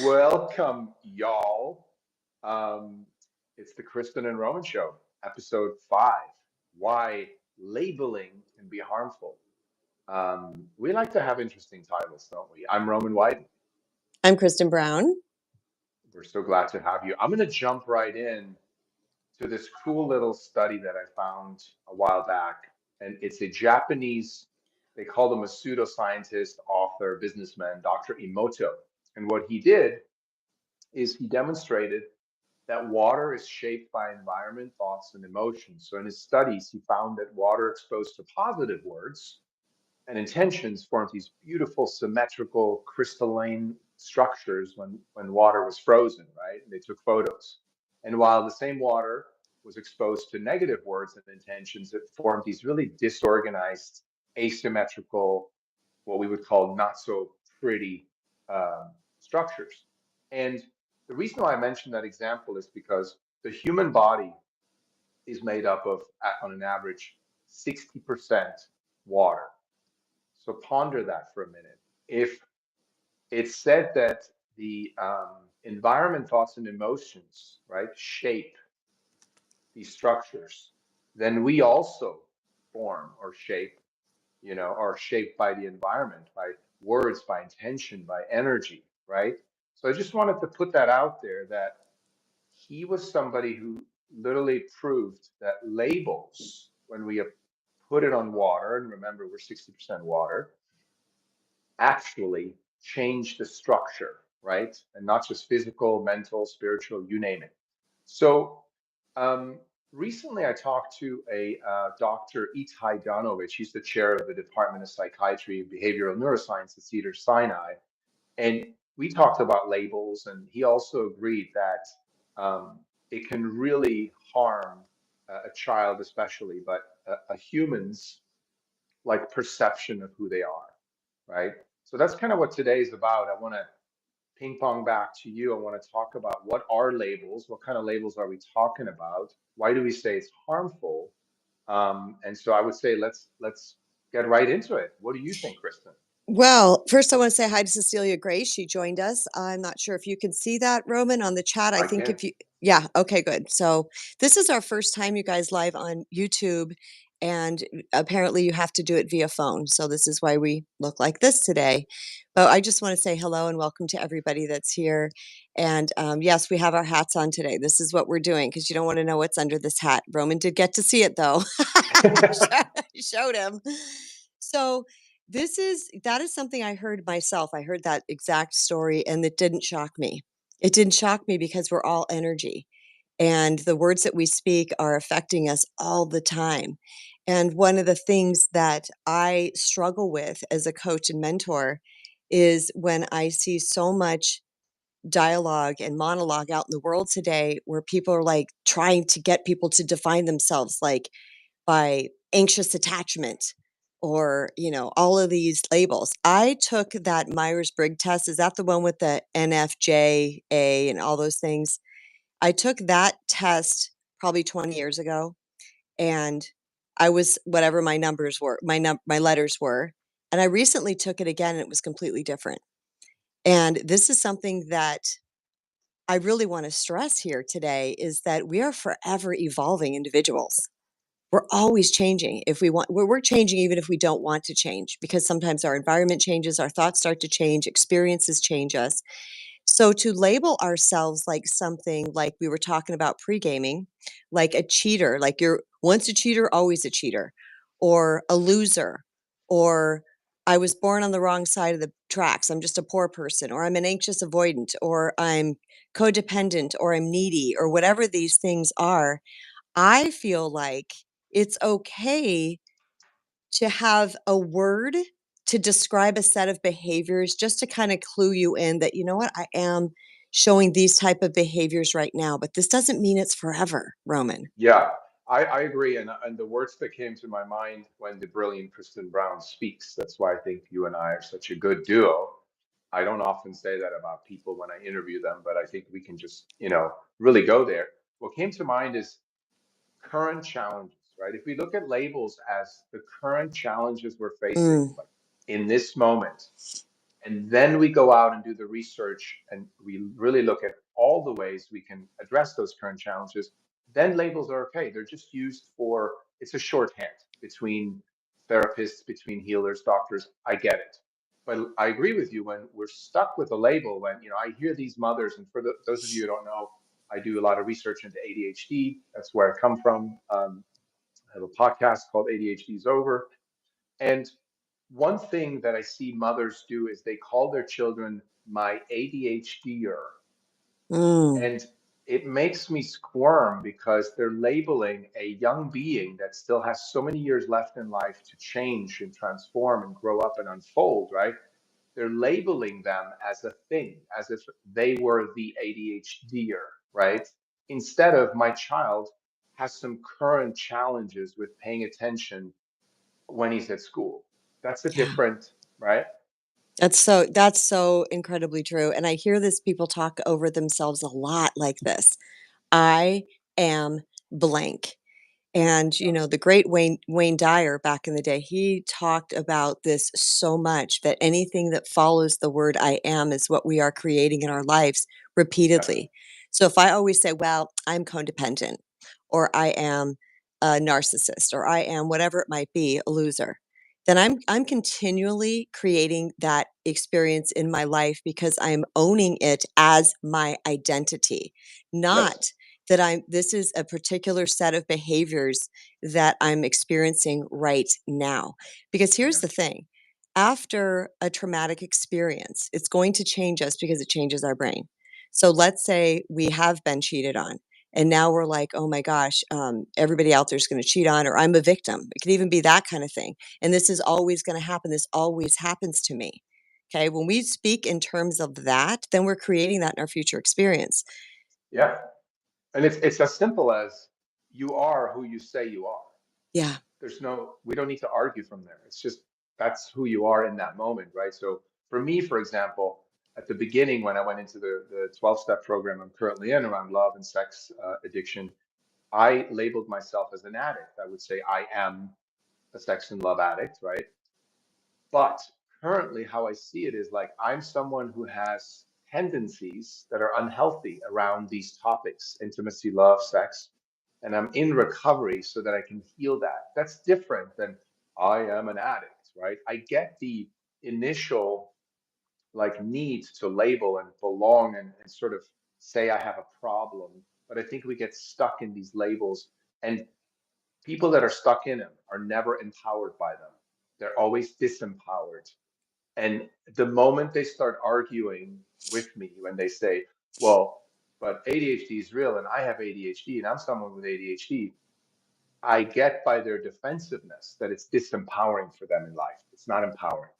Welcome, y'all. Um, it's the Kristen and Roman Show, episode 5, Why Labeling Can Be Harmful. We like to have interesting titles, don't we? I'm Roman Wyden. I'm Kristen Brown. We're so glad to have you. I'm going to jump right in to this cool little study that I found a while back. And it's a Japanese, they call him a pseudoscientist, author, businessman, Dr. Emoto. And what he did is he demonstrated that water is shaped by environment, thoughts, and emotions. So in his studies, he found that water exposed to positive words and intentions formed these beautiful, symmetrical, crystalline structures when water was frozen, right? They took photos. And while the same water was exposed to negative words and intentions, it formed these really disorganized, asymmetrical, what we would call not so pretty structures. And the reason why I mentioned that example is because the human body is made up of, on an average, 60% water. So ponder that for a minute. If it's said that the environment, thoughts, and emotions, right, shape these structures, then we also form or shape, are shaped by the environment, by words, by intention, by energy, right? So I just wanted to put that out there that he was somebody who literally proved that labels, when we put it on water, and remember we're 60% water, actually change the structure, right? And not just physical, mental, spiritual, you name it. So recently I talked to a Dr. Itai Danovich. He's the chair of the Department of Psychiatry and Behavioral Neuroscience at Cedars-Sinai. And we talked about labels, and he also agreed that it can really harm a child especially, but a human's like perception of who they are, right? So that's kind of what today is about. I want to ping pong back to you. I want to talk about what are labels, what kind of labels are we talking about? Why do we say it's harmful? And so I would say let's get right into it. What do you think, Kristen? Well, first I want to say hi to Cecilia Grace. She joined us. I'm not sure if you can see that, Roman, on the chat. I think can. if you, yeah, okay, good. So this is our first time, you guys, live on YouTube, and apparently you have to do it via phone. So this is why we look like this today. But I just want to say hello and welcome to everybody that's here. And yes, we have our hats on today. This is what we're doing because you don't want to know what's under this hat. Roman did get to see it though. I showed him. So that is something I heard myself. I heard that exact story and it didn't shock me. It didn't shock me because we're all energy and the words that we speak are affecting us all the time. And one of the things that I struggle with as a coach and mentor is when I see so much dialogue and monologue out in the world today where people are like trying to get people to define themselves like by anxious attachment or all of these labels. I took that Myers-Briggs test. Is that the one with the NFJ A and all those things? I took that test probably 20 years ago, and I was whatever my numbers were, my letters were, and I recently took it again and it was completely different. And this is something that I really want to stress here today is that we are forever evolving individuals. We're always changing. If we want, we're changing even if we don't want to change, because sometimes our environment changes, our thoughts start to change, experiences change us. So to label ourselves like something like we were talking about pre-gaming, like a cheater, like you're once a cheater, always a cheater, or a loser, or I was born on the wrong side of the tracks. I'm just a poor person, or I'm an anxious avoidant, or I'm codependent, or I'm needy, or whatever these things are. I feel like it's okay to have a word to describe a set of behaviors just to kind of clue you in that, you know what, I am showing these type of behaviors right now, but this doesn't mean it's forever, Roman. Yeah, I agree. And the words that came to my mind when the brilliant Kristen Brown speaks, that's why I think you and I are such a good duo. I don't often say that about people when I interview them, but I think we can just, really go there. What came to mind is current challenges, right? If we look at labels as the current challenges we're facing, like in this moment, And then we go out and do the research and we really look at all the ways we can address those current challenges. Then labels are okay. They're just used for, it's a shorthand between therapists, between healers, doctors. I get it. But I agree with you when we're stuck with a label, when, I hear these mothers, and for those of you who don't know, I do a lot of research into ADHD. That's where I come from. I have a podcast called ADHD's Over. And one thing that I see mothers do is they call their children my ADHDer. Mm, And it makes me squirm because they're labeling a young being that still has so many years left in life to change and transform and grow up and unfold, right? They're labeling them as a thing, as if they were the ADHDer, right? Instead of my child has some current challenges with paying attention when he's at school. That's a yeah. different, right? That's so incredibly true, and I hear this people talk over themselves a lot like this. "I am blank." And, Yeah. the great Wayne Dyer back in the day, he talked about this so much that anything that follows the word "I am" is what we are creating in our lives Yeah. repeatedly. So if I always say, "Well, I'm codependent," or "I am a narcissist," or "I am" whatever it might be, "a loser," then I'm continually creating that experience in my life because I'm owning it as my identity, Yes. not that this is a particular set of behaviors that I'm experiencing right now. Because here's Yeah. the thing, after a traumatic experience, it's going to change us because it changes our brain. So let's say we have been cheated on, and now we're like, oh my gosh, everybody out there is going to cheat on, or I'm a victim. It could even be that kind of thing. And this is always going to happen. This always happens to me. Okay. When we speak in terms of that, then we're creating that in our future experience. Yeah. And it's as simple as you are who you say you are. Yeah. We don't need to argue from there. It's just that's who you are in that moment, right? So for me, for example, at the beginning when I went into the 12-step program I'm currently in around love and sex addiction, I labeled myself as an addict. I would say I am a sex and love addict, right? But currently, how I see it is like I'm someone who has tendencies that are unhealthy around these topics, intimacy, love, sex, and I'm in recovery so that I can heal that. That's different than I am an addict, right? I get the initial like need to label and belong and sort of say I have a problem, but I think we get stuck in these labels, and people that are stuck in them are never empowered by them. They're always disempowered. And the moment they start arguing with me, when they say, well, but ADHD is real and I have ADHD and I'm someone with ADHD, I get by their defensiveness that it's disempowering for them in life. It's not empowering.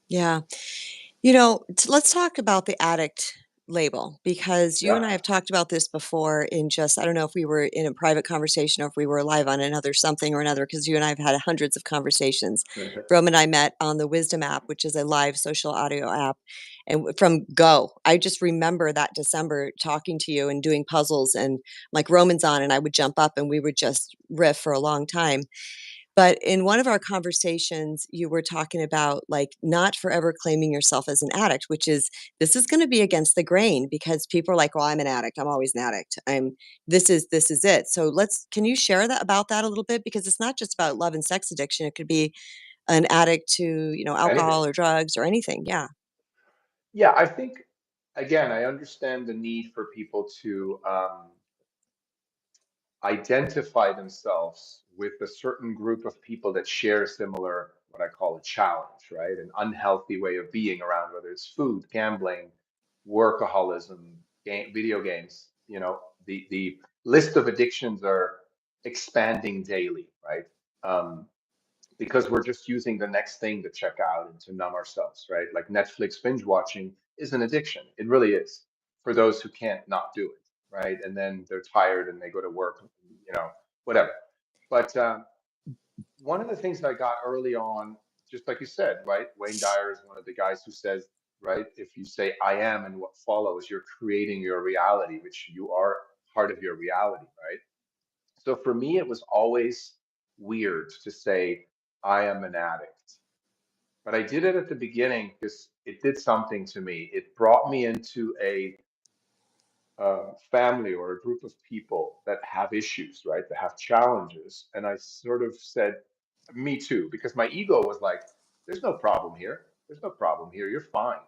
Yeah. Let's talk about the addict label because you and Yeah. I have talked about this before in just, I don't know if we were in a private conversation or if we were live on another something or another, because you and I have had hundreds of conversations. Rome and I met on the Wisdom app, which is a live social audio app, and from Go. I just remember that December talking to you and doing puzzles, and like Roman's on, and I would jump up and we would just riff for a long time. But in one of our conversations, you were talking about, like, not forever claiming yourself as an addict, which is this is gonna be against the grain because people are like, "Well, I'm an addict. I'm always an addict. This is it." So can you share that about that a little bit? Because it's not just about love and sex addiction. It could be an addict to, Anything. alcohol or drugs or anything. Yeah. Yeah, I think, again, I understand the need for people to identify themselves with a certain group of people that share similar, what I call a challenge, right? An unhealthy way of being around, whether it's food, gambling, workaholism, video games. The list of addictions are expanding daily, right? Um, because we're just using the next thing to check out and to numb ourselves, right? Like Netflix binge watching is an addiction. It really is for those who can't not do it, right? And then they're tired and they go to work, whatever. But one of the things that I got early on, just like you said, right? Wayne Dyer is one of the guys who says, right, if you say I am and what follows, you're creating your reality, which you are part of your reality, right? So for me, it was always weird to say I am an addict, but I did it at the beginning because it did something to me. It brought me into a family or a group of people that have issues, right? That have challenges. And I sort of said, me too, because my ego was like, there's no problem here. There's no problem here. You're fine.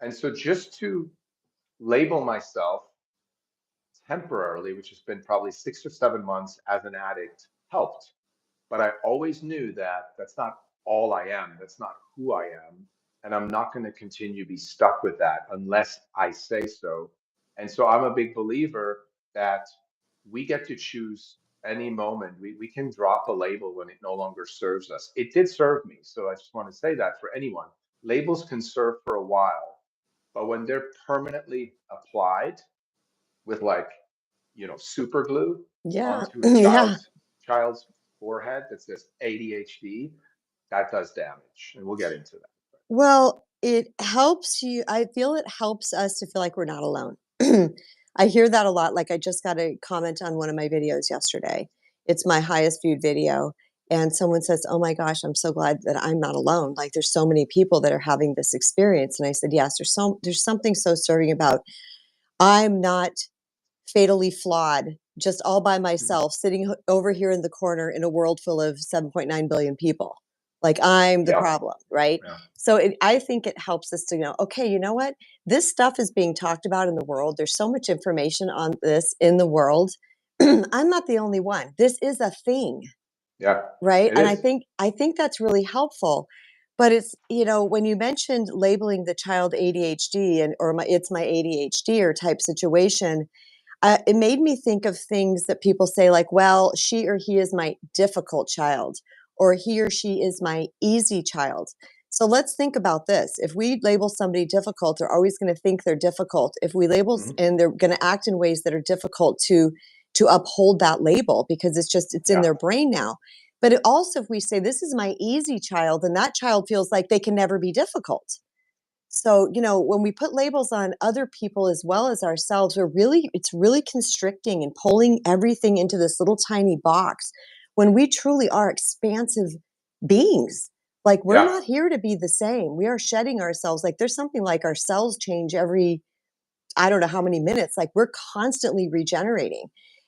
And so just to label myself temporarily, which has been probably 6 or 7 months as an addict, helped. But I always knew that that's not all I am. That's not who I am. And I'm not going to continue to be stuck with that unless I say so. And so I'm a big believer that we get to choose any moment. We can drop a label when it no longer serves us. It did serve me. So I just want to say that for anyone. Labels can serve for a while, but when they're permanently applied with like, super glue Yeah. onto a Yeah. child's forehead that says ADHD, that does damage. And we'll get into that. Well, it helps you I feel it helps us to feel like we're not alone. I hear that a lot, like, I just got a comment on one of my videos yesterday. It's my highest viewed video, and someone says, "Oh my gosh, I'm so glad that I'm not alone, like, there's so many people that are having this experience," and I said, "Yes, there's something so serving about I'm not fatally flawed, just all by Mhm. myself, sitting over here in the corner in a world full of 7.9 billion people. Like I'm the Yeah. problem, right?" Yeah. So I think it helps us to know, okay, you know what? This stuff is being talked about in the world. There's so much information on this in the world. I'm not the only one. This is a thing, Yeah. right? It And is. I think that's really helpful. But it's, when you mentioned labeling the child ADHD and or it's my ADHD or type situation, it made me think of things that people say, like, well, she or he is my difficult child, or he or she is my easy child. So let's think about this. If we label somebody difficult, they're always going to think they're difficult. If we label Mhm. and they're going to act in ways that are difficult to uphold that label because it's in Yeah. their brain now. But it also, if we say this is my easy child, then that child feels like they can never be difficult. So, when we put labels on other people as well as ourselves, it's really constricting and pulling everything into this little tiny box when we truly are expansive beings. Like we're Yeah. not here to be the same. We are shedding ourselves. Like there's something like our cells change every, I don't know how many minutes. Like we're constantly regenerating.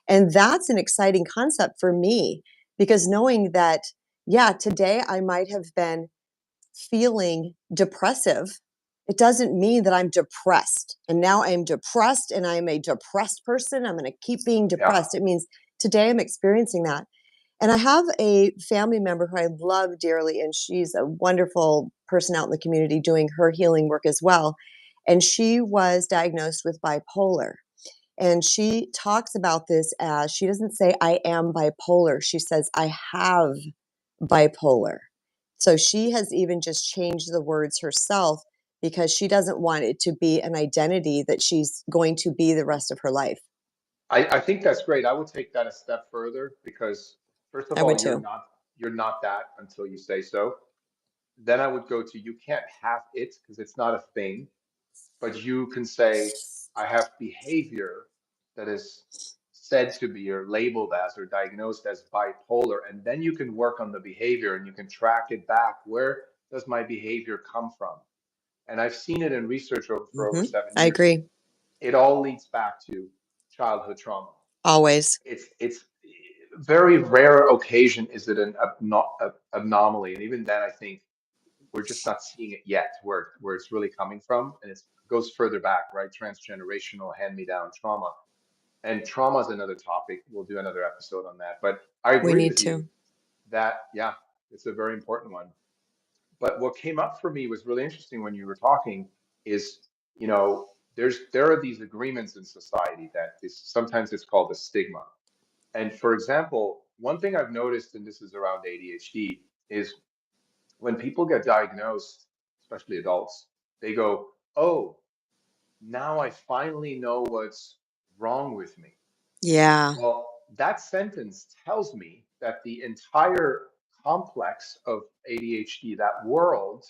And that's an exciting concept for me because knowing that, yeah, today I might have been feeling depressive, it doesn't mean that I'm depressed. And now I'm depressed and I'm a depressed person. I'm going to keep being Yeah. depressed. It means today I'm experiencing that. And I have a family member who I love dearly, and she's a wonderful person out in the community doing her healing work as well. And she was diagnosed with bipolar. And she talks about this as she doesn't say, I am bipolar. She says, I have bipolar. So she has even just changed the words herself because she doesn't want it to be an identity that she's going to be the rest of her life. I think that's great. I would take that a step further because first of I would all, too. you're not that until you say so. Then I would go to you can't have it because it's not a thing, but you can say, I have behavior that is said to be or labeled as or diagnosed as bipolar. And then you can work on the behavior and you can track it back. Where does my behavior come from? And I've seen it in research for over Hmm. 7 I years. agree. It all leads back to childhood trauma. Always. It's very rare occasion is it an anomaly. And even then, I think we're just not seeing it yet where it's really coming from, and it goes further back, right? Transgenerational hand-me-down trauma, and trauma is another topic. We'll do another episode on that, but I We agree need with you to. that, yeah, it's a very important one. But what came up for me was really interesting when you were talking is, there are these agreements in society that is sometimes it's called a stigma. And for example, one thing I've noticed, and this is around ADHD, is when people get diagnosed, especially adults, they go, oh, now I finally know what's wrong with me. Yeah. Well, that sentence tells me that the entire complex of ADHD, that world,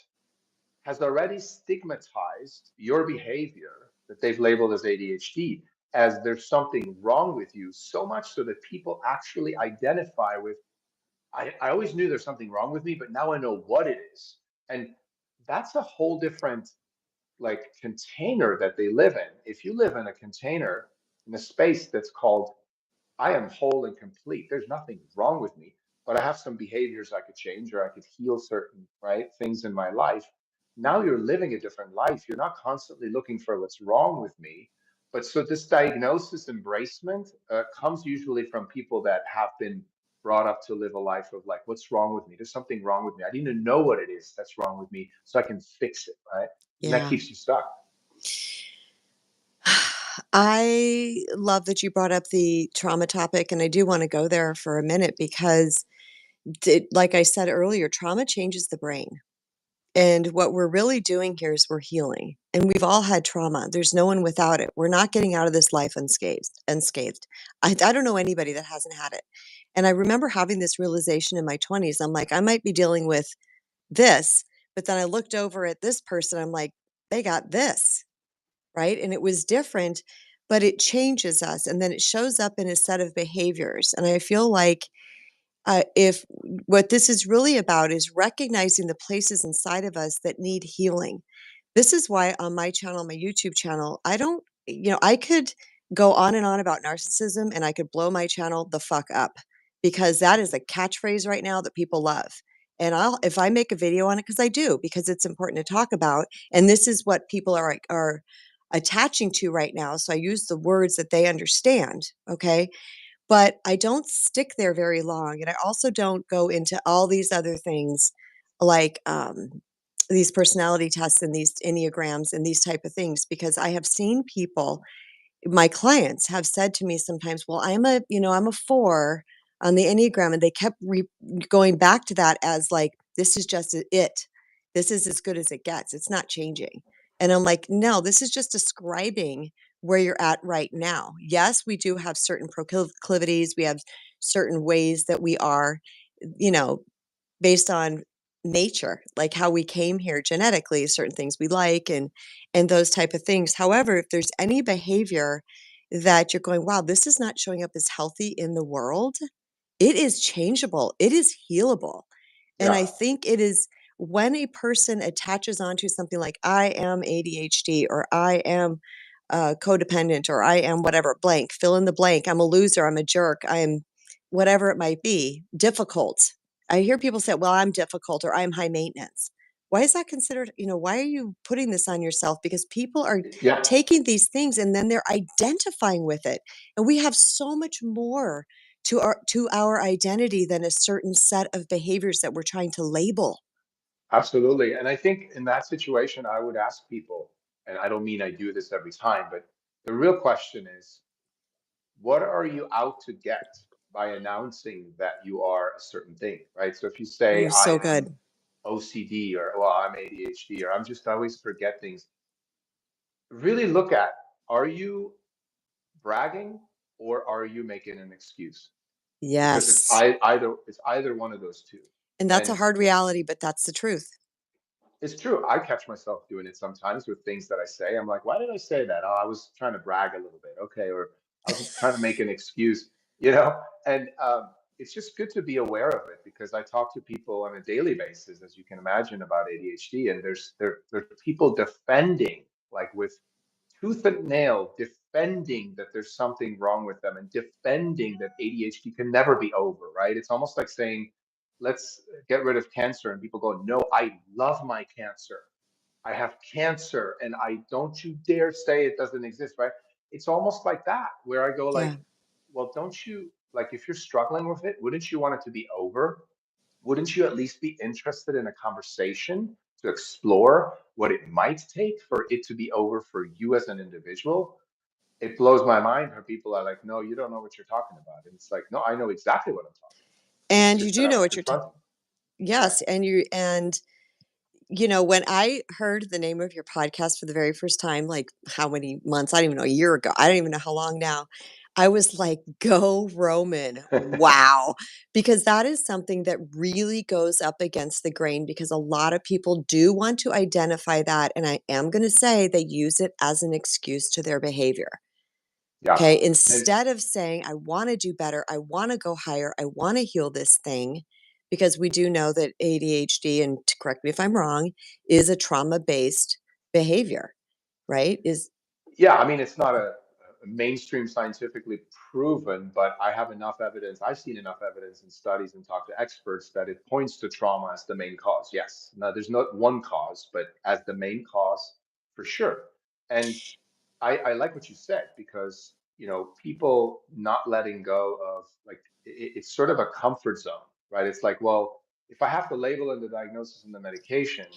has already stigmatized your behavior that they've labeled as ADHD as there's something wrong with you, so much so that people actually identify with I always knew there's something wrong with me, but now I know what it is. And that's a whole different like container that they live in. If you live in a container in a space that's called I am whole and complete. There's nothing wrong with me, but I have some behaviors I could change or I could heal certain things in my life. Now you're living a different life. You're not constantly looking for what's wrong with me. But so this diagnosis embracement comes usually from people that have been brought up to live a life of like, what's wrong with me? There's something wrong with me. I need to know what it is that's wrong with me so I can fix it, right? And that Yeah. keeps you stuck. I love that you brought up the trauma topic, and I do want to go there for a minute because, like I said earlier, trauma changes the brain. And what we're really doing here is we're healing. And we've all had trauma. There's no one without it. We're not getting out of this life unscathed. I don't know anybody that hasn't had it. And I remember having this realization in my 20s. I'm like, I might be dealing with this, but then I looked over at this person. I'm like, they got this, right? And it was different, but it changes us. And then it shows up in a set of behaviors. And I feel like if what this is really about is recognizing the places inside of us that need healing. This is why on my channel, my YouTube channel, I don't, I could go on and on about narcissism and I could blow my channel the fuck up because that is a catchphrase right now that people love. And if I make a video on it, because I do, because it's important to talk about, and this is what people are attaching to right now. So I use the words that they understand. Okay. But I don't stick there very long, and I also don't go into all these other things like, these personality tests and these enneagrams and these type of things because I have seen people my clients have said to me sometimes, "Well, I'm a 4 on the Enneagram," and they kept going back to that as like, "This is just it. This is as good as it gets. It's not changing." And I'm like, "No, this is just describing where you're at right now. Yes, we do have certain proclivities. We have certain ways that we are, you know, based on nature, like how we came here genetically, certain things we like and those type of things. However, if there's any behavior that you're going, wow, this is not showing up as healthy in the world, it is changeable. It is healable. And Yeah, I think it is when a person attaches onto something like I am ADHD or I am codependent or I am whatever blank, fill in the blank. I'm a loser. I'm a jerk. I'm whatever it might be, difficult. I hear people say, well, I'm difficult or I'm high maintenance. Why is that considered? Why are you putting this on yourself? Because people are yeah. taking these things and then they're identifying with it. And we have so much more to our identity than a certain set of behaviors that we're trying to label. Absolutely. And I think in that situation, I would ask people, and I don't mean I do this every time, but the real question is, what are you out to get by announcing that you are a certain thing, right? So if you say, Ooh, I so am good. OCD, or well, I'm ADHD, or I'm just always forget things, really look at, are you bragging or are you making an excuse? Because Yes. it's either one of those two. And that's a And hard reality, but that's the truth. it's true. I catch myself doing it sometimes with things that I say. I'm like, why did I say that? Oh, I was trying to brag a little bit. Okay. Or I was trying to make an excuse, you know? And it's just good to be aware of it because I talk to people on a daily basis, as you can imagine, about ADHD. And there's people defending, like with tooth and nail, defending that there's something wrong with them and defending that ADHD can never be over, right? It's almost like saying, let's get rid of cancer. And people go, no, I love my cancer. I have cancer and I don't you dare say it doesn't exist, right? It's almost like that where I go like, Yeah. well, don't you like if you're struggling with it, wouldn't you want it to be over? Wouldn't you at least be interested in a conversation to explore what it might take for it to be over for you as an individual? It blows my mind when people are like, no, you don't know what you're talking about. And it's like, no, I know exactly what I'm talking about. It's And you just that do I'm know not what you're confronting. Right. yes, when I heard the name of your podcast for the very first time, like how many months? I don't even know, a year ago. I don't even know how long now. I was like, go Roman. Wow. Because that is something that really goes up against the grain because a lot of people do want to identify that. And I am going to say they use it as an excuse to their behavior. Yeah. Okay. And Instead of saying, I want to do better, I want to go higher, I want to heal this thing, because we do know that ADHD, and correct me if I'm wrong, is a trauma-based behavior, right? Yeah, I mean, it's not a mainstream scientifically proven, but I have enough evidence. I've seen enough evidence in studies and talked to experts that it points to trauma as the main cause. Yes. Now, there's not one cause, but as the main cause for sure. And I like what you said because, people not letting go of like it's sort of a comfort zone, right? It's like, well, if I have to label in the diagnosis and the medication,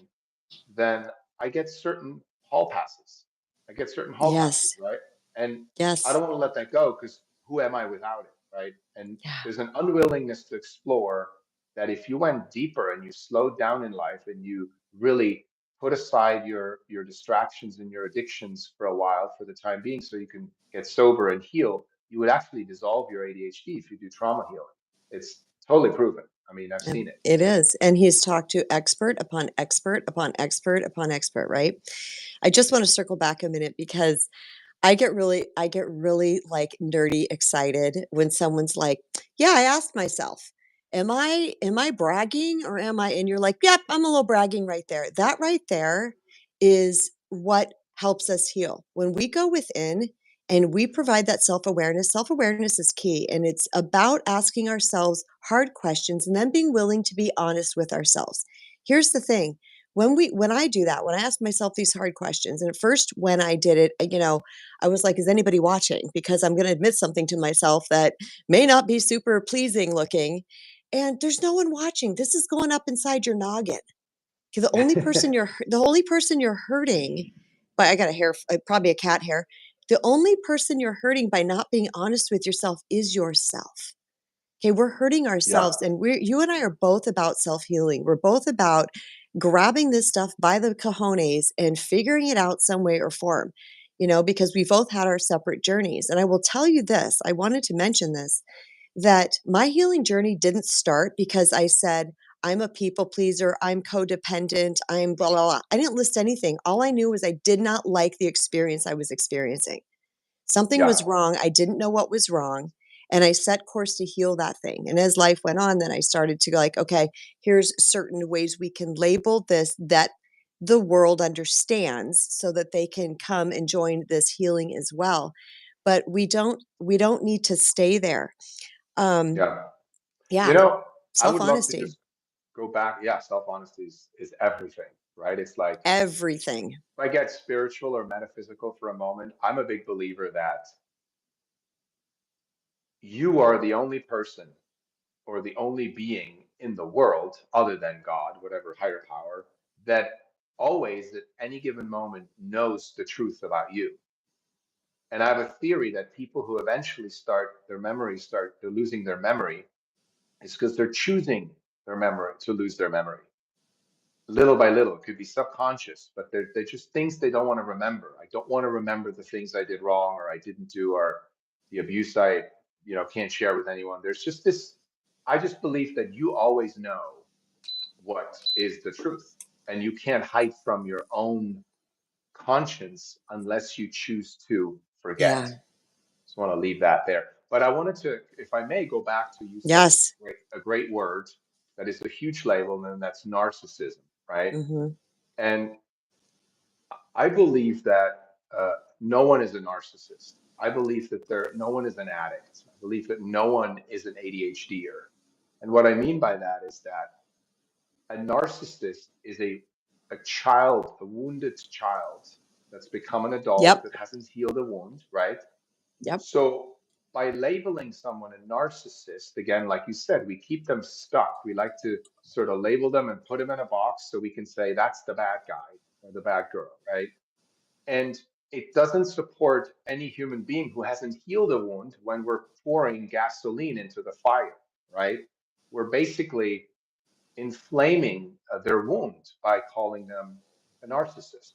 then I get certain hall passes. I get certain hall passes, Yes, right? And I yes, don't want to let that go because who am I without it, right? And yeah, there's an unwillingness to explore that if you went deeper and you slowed down in life and you really put aside your distractions and your addictions for a while for the time being so you can get sober and heal, you would actually dissolve your ADHD if you do trauma healing. It's totally proven. I mean, I've seen it. it is. And he's talked to expert upon expert upon expert upon expert, right? I just want to circle back a minute because I get really like nerdy excited when someone's like, "Yeah, I asked myself, am I bragging or am I?" And you're like, "Yep, I'm a little bragging right there." That right there is what helps us heal. When we go within and we provide that self-awareness is key, and it's about asking ourselves hard questions and then being willing to be honest with ourselves. Here's the thing, when I do that, when I ask myself these hard questions, and at first when I did it, I was like, is anybody watching? Because I'm going to admit something to myself that may not be super pleasing looking. And there's no one watching. This is going up inside your noggin. Okay, the only person you're hurting, but I got a hair, probably a cat hair. The only person you're hurting by not being honest with yourself is yourself. Okay, we're hurting Yeah, ourselves, and you and I are both about self-healing. We're both about grabbing this stuff by the cojones and figuring it out some way or form, because we both had our separate journeys. And I will tell you this, I wanted to mention this, that my healing journey didn't start because I said, I'm a people pleaser, I'm codependent, I'm blah, blah, blah. I didn't list anything. All I knew was I did not like the experience I was experiencing. Something yeah, was wrong. I didn't know what was wrong. And I set course to heal that thing. And as life went on, then I started to go like, okay, here's certain ways we can label this that the world understands so that they can come and join this healing as well. But we don't need to stay there. Um, yeah. You yeah, know, I would love to self-honesty, just go back. Yeah, self-honesty is everything, right? It's like everything. if I get spiritual or metaphysical for a moment, I'm a big believer that you are the only person or the only being in the world, other than God, whatever higher power, that always at any given moment knows the truth about you. And I have a theory that people who eventually they're losing their memory is because they're choosing their memory to lose their memory little by little. It could be subconscious, but they're just things they don't want to remember. I don't want to remember the things I did wrong or I didn't do or the abuse I, can't share with anyone. There's just this, I just believe that you always know what is the truth and you can't hide from your own conscience unless you choose to forget. Yeah. Just want to leave that there. But I wanted to, if I may, go back to you said Yes. a great word that is a huge label, and that's narcissism, right? Hmm. And I believe that no one is a narcissist. I believe that no one is an addict. I believe that no one is an ADHDer. And what I mean by that is that a narcissist is a child, a wounded child that's become an adult Yep. that hasn't healed a wound, right? Yep. So by labeling someone a narcissist, again, like you said, we keep them stuck. We like to sort of label them and put them in a box so we can say that's the bad guy or the bad girl, right? And it doesn't support any human being who hasn't healed a wound when we're pouring gasoline into the fire, right? We're basically inflaming their wound by calling them a narcissist.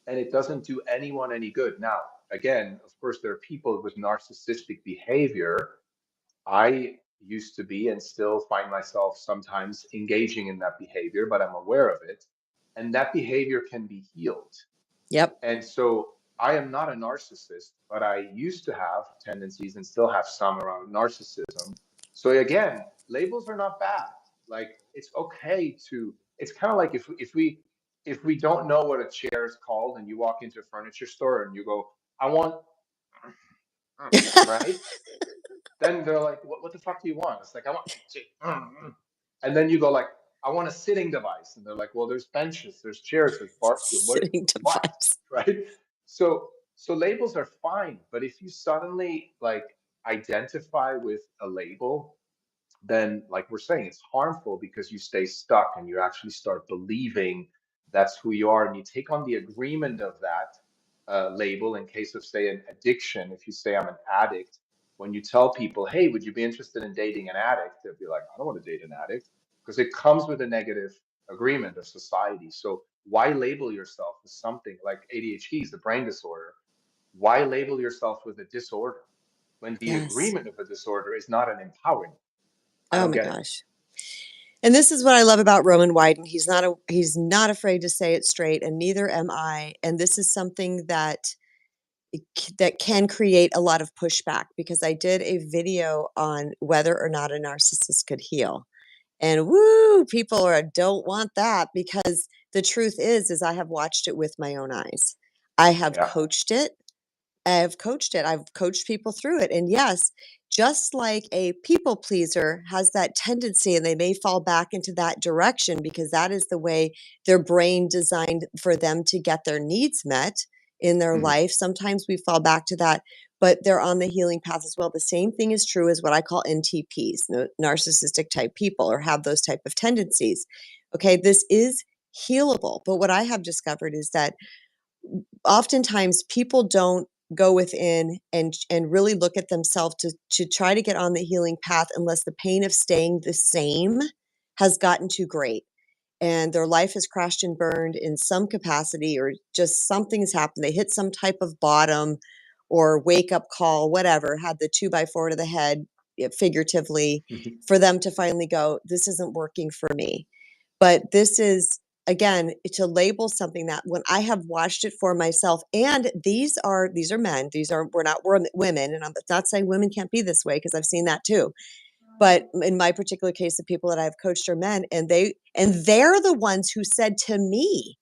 And it doesn't do anyone any good. Now, again, of course, there are people with narcissistic behavior. I used to be and still find myself sometimes engaging in that behavior, but I'm aware of it. And that behavior can be healed. Yep. And so I am not a narcissist, but I used to have tendencies and still have some around narcissism. So again, labels are not bad. Like it's okay to. It's kind of like if we don't know what a chair is called, and you walk into a furniture store and you go, I want, right? Then they're like, what the fuck do you want? It's like, I want, and then you go like, I want a sitting device. And they're like, well, there's benches, there's chairs, there's bar stool. Sitting What? device. Right? So labels are fine, but if you suddenly like identify with a label, then like we're saying, it's harmful because you stay stuck and you actually start believing that's who you are, and you take on the agreement of that label. In case of, say, an addiction, if you say I'm an addict, when you tell people, hey, would you be interested in dating an addict, they'll be like, I don't want to date an addict, because it comes with a negative agreement of society. So why label yourself as something like ADHD is a brain disorder? Why label yourself with a disorder when the Yes. agreement of a disorder is not an empowering? I Oh don't my get it. gosh. And this is what I love about Roman Wyden. He's not afraid to say it straight, and neither am I. And this is something that can create a lot of pushback, because I did a video on whether or not a narcissist could heal. And woo, people don't want that, because the truth is I have watched it with my own eyes. I have Yeah. coached it. I've coached it. I've coached people through it. And yes, just like a people pleaser has that tendency, and they may fall back into that direction because that is the way their brain designed for them to get their needs met in their Mhm. life. Sometimes we fall back to that, but they're on the healing path as well. The same thing is true as what I call NTPs, narcissistic type people, or have those type of tendencies. Okay, this is healable. But what I have discovered is that oftentimes people don't go within and really look at themselves to try to get on the healing path unless the pain of staying the same has gotten too great, and their life has crashed and burned in some capacity, or just something's happened. They hit some type of bottom or wake up call, whatever, had the 2x4 to the head, figuratively, for them to finally go, this isn't working for me. But this is, again, to label something that, when I have watched it for myself, and these are men, we're women, and I'm not saying women can't be this way, because I've seen that too. But in my particular case, the people that I've coached are men, and they're the ones who said to me,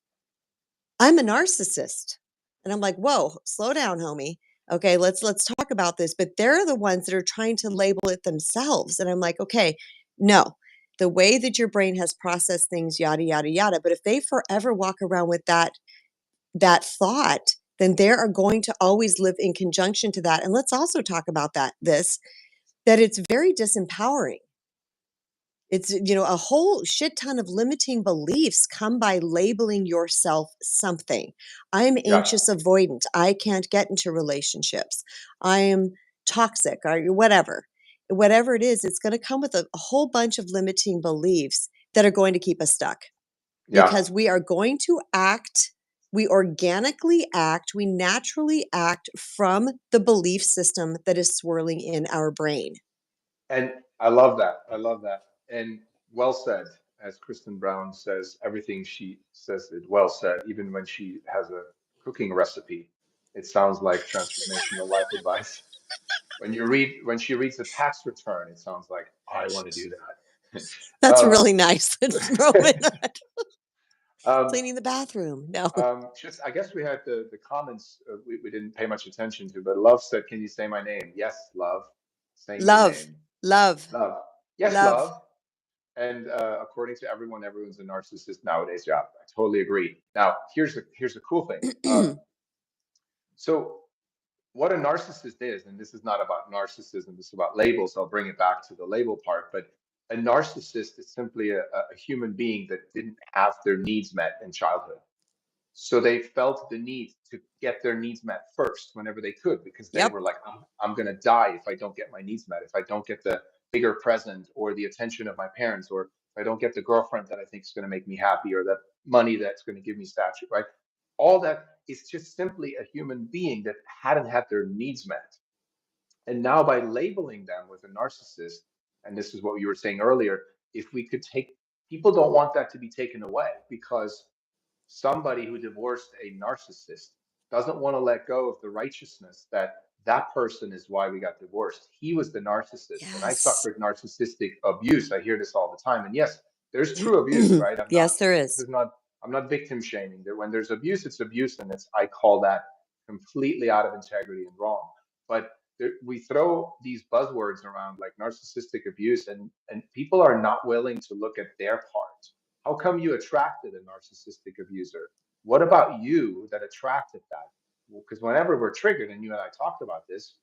I'm a narcissist. And I'm like, whoa, slow down, homie. Okay, let's talk about this. But they're the ones that are trying to label it themselves. And I'm like, okay, no, the way that your brain has processed things, yada, yada, yada. But if they forever walk around with that thought, then they are going to always live in conjunction to that. And let's also talk about that it's very disempowering. It's, a whole shit ton of limiting beliefs come by labeling yourself something. I'm Yeah. anxious avoidant. I can't get into relationships. I am toxic, or whatever. Whatever it is, it's going to come with a whole bunch of limiting beliefs that are going to keep us stuck, Yeah. because we are going to act, we organically act, we naturally act from the belief system that is swirling in our brain. And I love that. I love that. And well said. As Kristen Brown says, everything she says is well said. Even when she has a cooking recipe, it sounds like transformational life advice. When she reads the tax return, it sounds like I want to do that. That's really nice. Throw in that. um, Cleaning the bathroom. No. just I guess we had the comments we didn't pay much attention to, but Love said, "Can you say my name?" Yes, Love, saying your Love. name. Love. Love. Yes, Love. Love. And according to everyone, everyone's a narcissist nowadays. Yeah, I totally agree. Now, here's the cool thing. So what a narcissist is, and this is not about narcissism, this is about labels. I'll bring it back to the label part, but a narcissist is simply a human being that didn't have their needs met in childhood. So they felt the need to get their needs met first whenever they could, because they Yep. were like, I'm going to die if I don't get my needs met, if I don't get the bigger present or the attention of my parents, or if I don't get the girlfriend that I think is going to make me happy, or the money that's going to give me stature, right? All that is just simply a human being that hadn't had their needs met. And now by labeling them with a narcissist, and this is what you were saying earlier, if we could take, people don't want that to be taken away, because somebody who divorced a narcissist doesn't want to let go of the righteousness that that person is why we got divorced. He was the narcissist, and I Yes. suffered narcissistic abuse. I hear this all the time. And yes, there's true abuse, right? Yes, there This is. is not, I'm not victim shaming. There, when there's abuse, it's abuse, and it's, I call that completely out of integrity and wrong. But there, we throw these buzzwords around like narcissistic abuse, and people are not willing to look at their part. How come you attracted a narcissistic abuser? What about you that attracted that? Because whenever we're triggered, and you and I talked about this,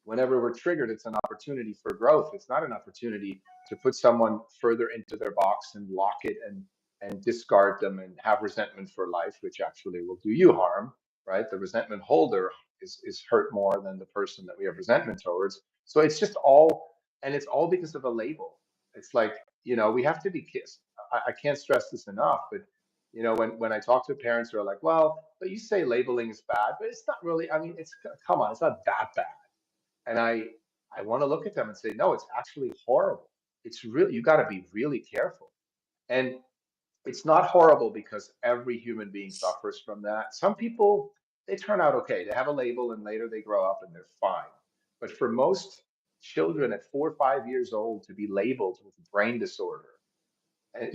whenever we're triggered, it's an opportunity for growth. It's not an opportunity to put someone further into their box and lock it and discard them and have resentment for life, which actually will do you harm, right? The resentment holder is hurt more than the person that we have resentment towards. So it's just all, and it's all because of a label. It's like, we have to be kissed. I can't stress this enough, but when I talk to parents who are like, well, but you say labeling is bad, but it's not really, I mean, it's, come on, it's not that bad. And I want to look at them and say, no, it's actually horrible. It's really, you got to be really careful. And it's not horrible because every human being suffers from that. Some people, they turn out okay. They have a label and later they grow up and they're fine. But for most children at 4 or 5 years old to be labeled with a brain disorder, and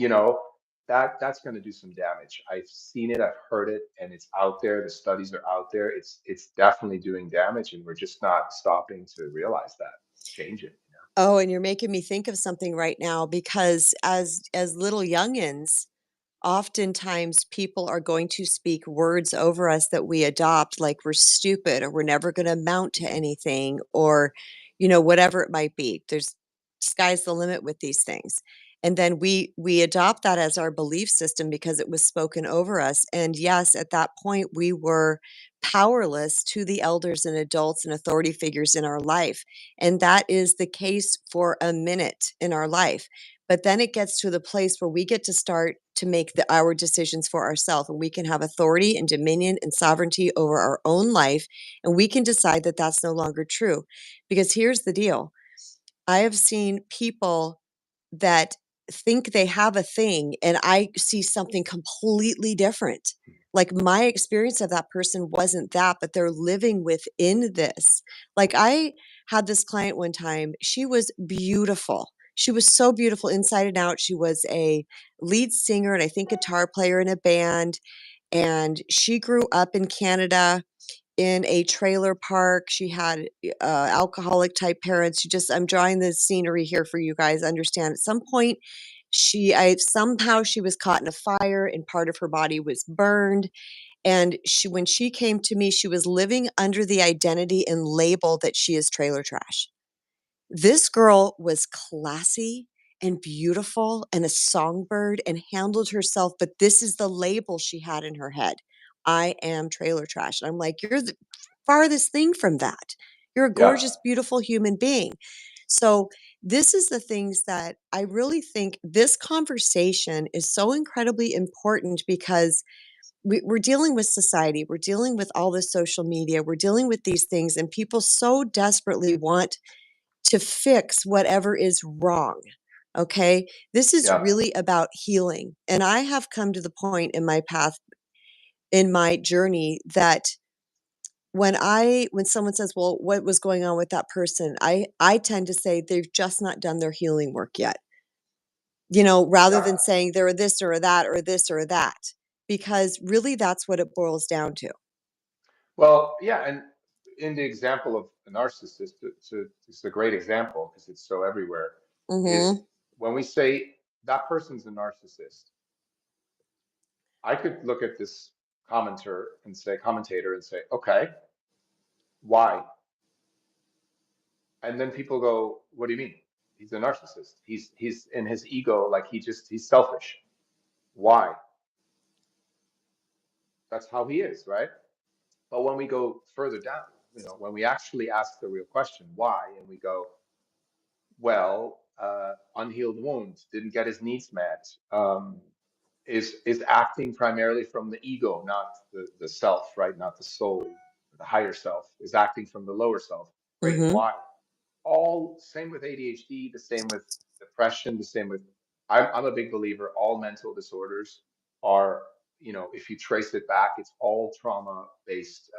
that's going to do some damage. I've seen it, I've heard it, and it's out there. The studies are out there. It's definitely doing damage, and we're just not stopping to realize that, change it. Oh, and you're making me think of something right now because as little youngins, oftentimes people are going to speak words over us that we adopt, like we're stupid or we're never going to amount to anything, or whatever it might be. There's sky's the limit with these things, and then we adopt that as our belief system because it was spoken over us. And yes, at that point we were powerless to the elders and adults and authority figures in our life, and that is the case for a minute in our life. But then it gets to the place where we get to start to make our decisions for ourselves, and we can have authority and dominion and sovereignty over our own life, and we can decide that that's no longer true. Because here's the deal. I have seen people that think they have a thing, and I see something completely different. Like, my experience of that person wasn't that, but they're living within this. Like, I had this client one time, she was beautiful. She was so beautiful inside and out. She was a lead singer and I think guitar player in a band, and she grew up in Canada in a trailer park. She had alcoholic type parents. I'm drawing the scenery here for you guys. Understand, at some point, somehow she was caught in a fire and part of her body was burned. And when she came to me, she was living under the identity and label that she is trailer trash. This girl was classy and beautiful and a songbird and handled herself, but this is the label she had in her head. I am trailer trash. And I'm like, you're the farthest thing from that. You're a Yeah. gorgeous, beautiful human being. So, this is the things that I really think this conversation is so incredibly important because we're dealing with society, we're dealing with all this social media, we're dealing with these things, and people so desperately want to fix whatever is wrong. Okay. This is Yeah. really about healing. And I have come to the point in my path, in my journey, that when someone says, well, what was going on with that person? I tend to say they've just not done their healing work yet, rather Yeah. than saying they're this or that or this or that, because really that's what it boils down to. Well, yeah, and in the example of a narcissist, it's a great example because it's so everywhere, is Hmm. when we say that person's a narcissist, I could look at this commentator and say, okay, why? And then people go, what do you mean? He's a narcissist. He's in his ego, like he's selfish. Why? That's how he is, right? But when we go further down, when we actually ask the real question, why, and we go, well, unhealed wounds, didn't get his needs met, is acting primarily from the ego, not the self, right? Not the soul, the higher self, is acting from the lower self. Great. Hmm. Why? All same with ADHD, the same with depression, the same with. I'm a big believer. All mental disorders are, if you trace it back, it's all trauma based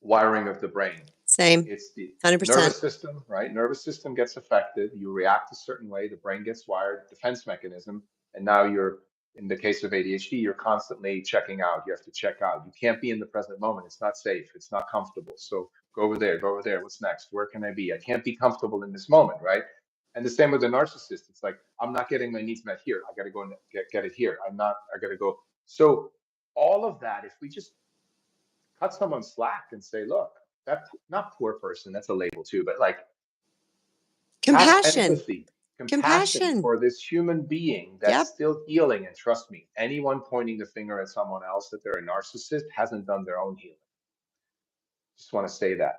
wiring of the brain. Same. It's the nervous 100%. system, right? Nervous system gets affected. You react a certain way. The brain gets wired, defense mechanism. And now you're, in the case of ADHD, you're constantly checking out. You have to check out. You can't be in the present moment. It's not safe. It's not comfortable. So go over there, go over there. What's next? Where can I be? I can't be comfortable in this moment, right? And the same with the narcissist. It's like, I'm not getting my needs met here. I got to go and get it here. I got to go. So all of that, if we just cut someone slack and say, look, that not poor person, that's a label too, but like have Compassion. empathy, compassion Compassion. for this human being that's Yep. still healing. And trust me, anyone pointing the finger at someone else that they're a narcissist hasn't done their own healing. Just want to say that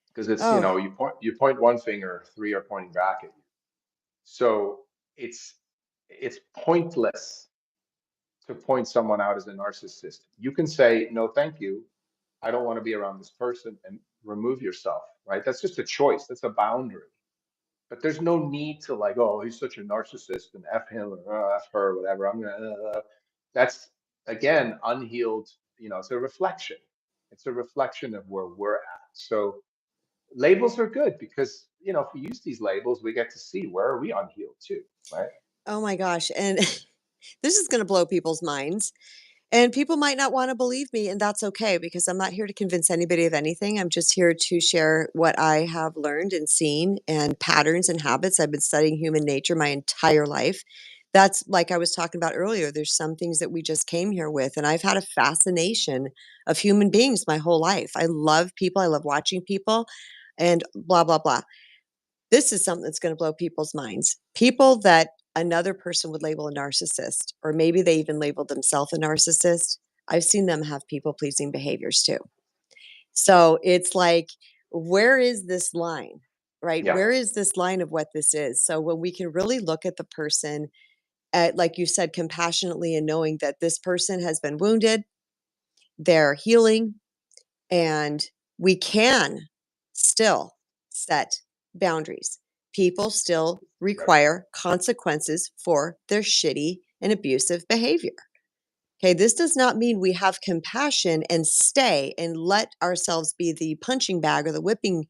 because it's, Oh, you point one finger, three are pointing back at you. So it's it's pointless to point someone out as a narcissist. You can say, no, thank you. I don't want to be around this person and remove yourself, right? That's just a choice. That's a boundary. But there's no need to like, oh, he's such a narcissist and F him or F her, whatever. That's again unhealed. It's a reflection. It's a reflection of where we're at. So labels are good because if we use these labels, we get to see where are we unhealed too, right? oh my gosh. And this is going to blow people's minds. And people might not want to believe me, and that's okay because I'm not here to convince anybody of anything. I'm just here to share what I have learned and seen and patterns and habits. I've been studying human nature my entire life. That's like I was talking about earlier. There's some things that we just came here with, and I've had a fascination of human beings my whole life. I love people, I love watching people, and blah, blah, blah. This is something that's gonna blow people's minds. People that another person would label a narcissist, or maybe they even labeled themselves a narcissist, I've seen them have people-pleasing behaviors too. So, it's like, where is this line, right? Yeah. Where is this line of what this is? So, when we can really look at the person at, like you said, compassionately and knowing that this person has been wounded, they're healing, and we can still set boundaries. People still Yes. require consequences for their shitty and abusive behavior. Okay, this does not mean we have compassion and stay and let ourselves be the punching bag or the whipping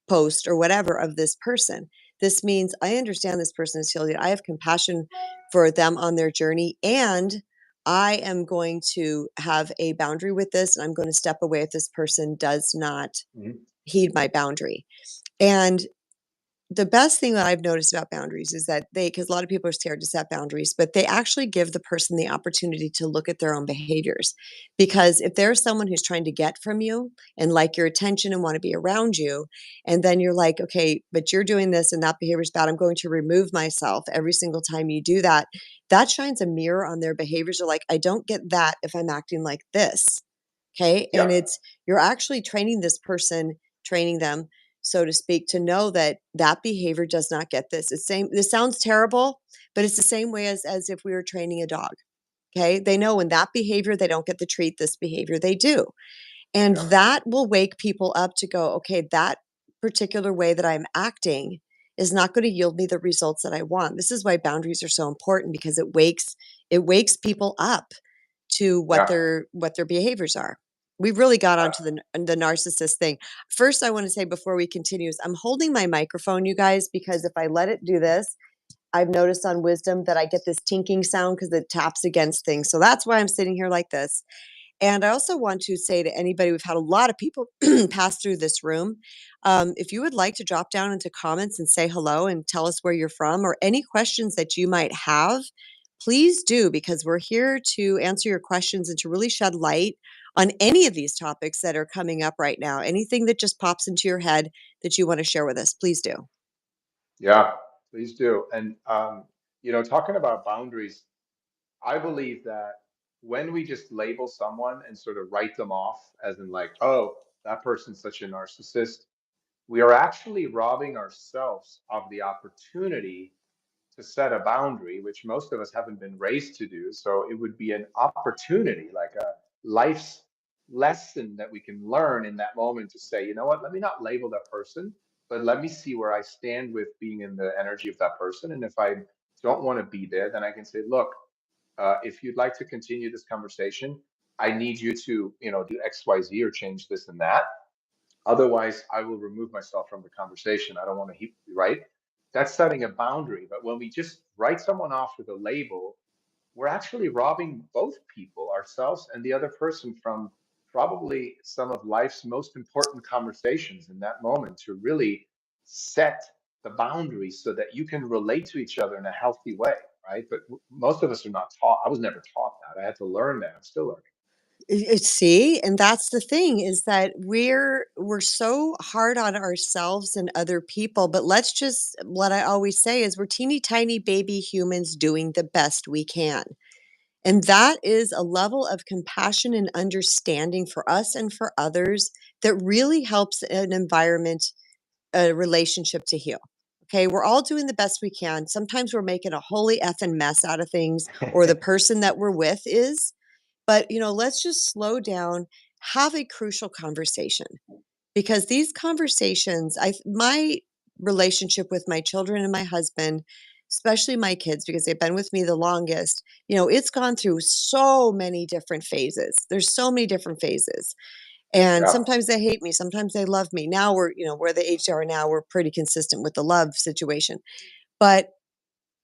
post or whatever of this person. This means I understand this person is healed. I have compassion for them on their journey, and I am going to have a boundary with this, and I'm going to step away if this person does not Mhm. heed my boundary. And the best thing that I've noticed about boundaries is that because a lot of people are scared to set boundaries, but they actually give the person the opportunity to look at their own behaviors. Because if there's someone who's trying to get from you and like your attention and want to be around you, and then you're like, okay, but you're doing this and that behavior is bad, I'm going to remove myself every single time you do that. That shines a mirror on their behaviors. Are like, I don't get that if I'm acting like this. Okay. Yeah. And you're actually training this person, training them, so to speak, to know that that behavior does not get this. This sounds terrible, but it's the same way as if we were training a dog. Okay. They know when that behavior, they don't get the treat, this behavior, they do. And Yeah. that will wake people up to go, okay, that particular way that I'm acting is not going to yield me the results that I want. This is why boundaries are so important because it wakes people up to what Yeah. their behaviors are. We've really got Uh, onto the narcissist thing. First, I want to say before we continue is I'm holding my microphone, you guys, because if I let it do this, I've noticed on Wisdom that I get this tinking sound because it taps against things. So that's why I'm sitting here like this. And I also want to say to anybody, we've had a lot of people pass through this room. If you would like to drop down into comments and say hello and tell us where you're from or any questions that you might have, please do, because we're here to answer your questions and to really shed light on any of these topics that are coming up right now. Anything that just pops into your head that you want to share with us, please do. yeah, please do. And talking about boundaries, I believe that when we just label someone and sort of write them off as in like, oh, that person's such a narcissist, we are actually robbing ourselves of the opportunity to set a boundary, which most of us haven't been raised to do. So it would be an opportunity, like a life's lesson that we can learn in that moment to say, you know what, let me not label that person, but let me see where I stand with being in the energy of that person. And if I don't want to be there, then I can say, look, if you'd like to continue this conversation, I need you to, do XYZ or change this and that. Otherwise, I will remove myself from the conversation. I don't want to heap, right? That's setting a boundary. But when we just write someone off with a label, we're actually robbing both people, ourselves and the other person, from probably some of life's most important conversations in that moment, to really set the boundaries so that you can relate to each other in a healthy way, right? But most of us are not taught. I was never taught that. I had to learn that. I'm still learning. See, and that's the thing, is that we're so hard on ourselves and other people, but let's just, what I always say is, we're teeny tiny baby humans doing the best we can. And that is a level of compassion and understanding for us and for others that really helps an environment, a relationship to heal. Okay, we're all doing the best we can. Sometimes we're making a holy effing mess out of things, or the person that we're with is. But, let's just slow down, have a crucial conversation, because these conversations, my relationship with my children and my husband, especially my kids, because they've been with me the longest, it's gone through so many different phases. There's so many different phases. And Yeah. sometimes they hate me, sometimes they love me. Now we're the age they are now, we're pretty consistent with the love situation. But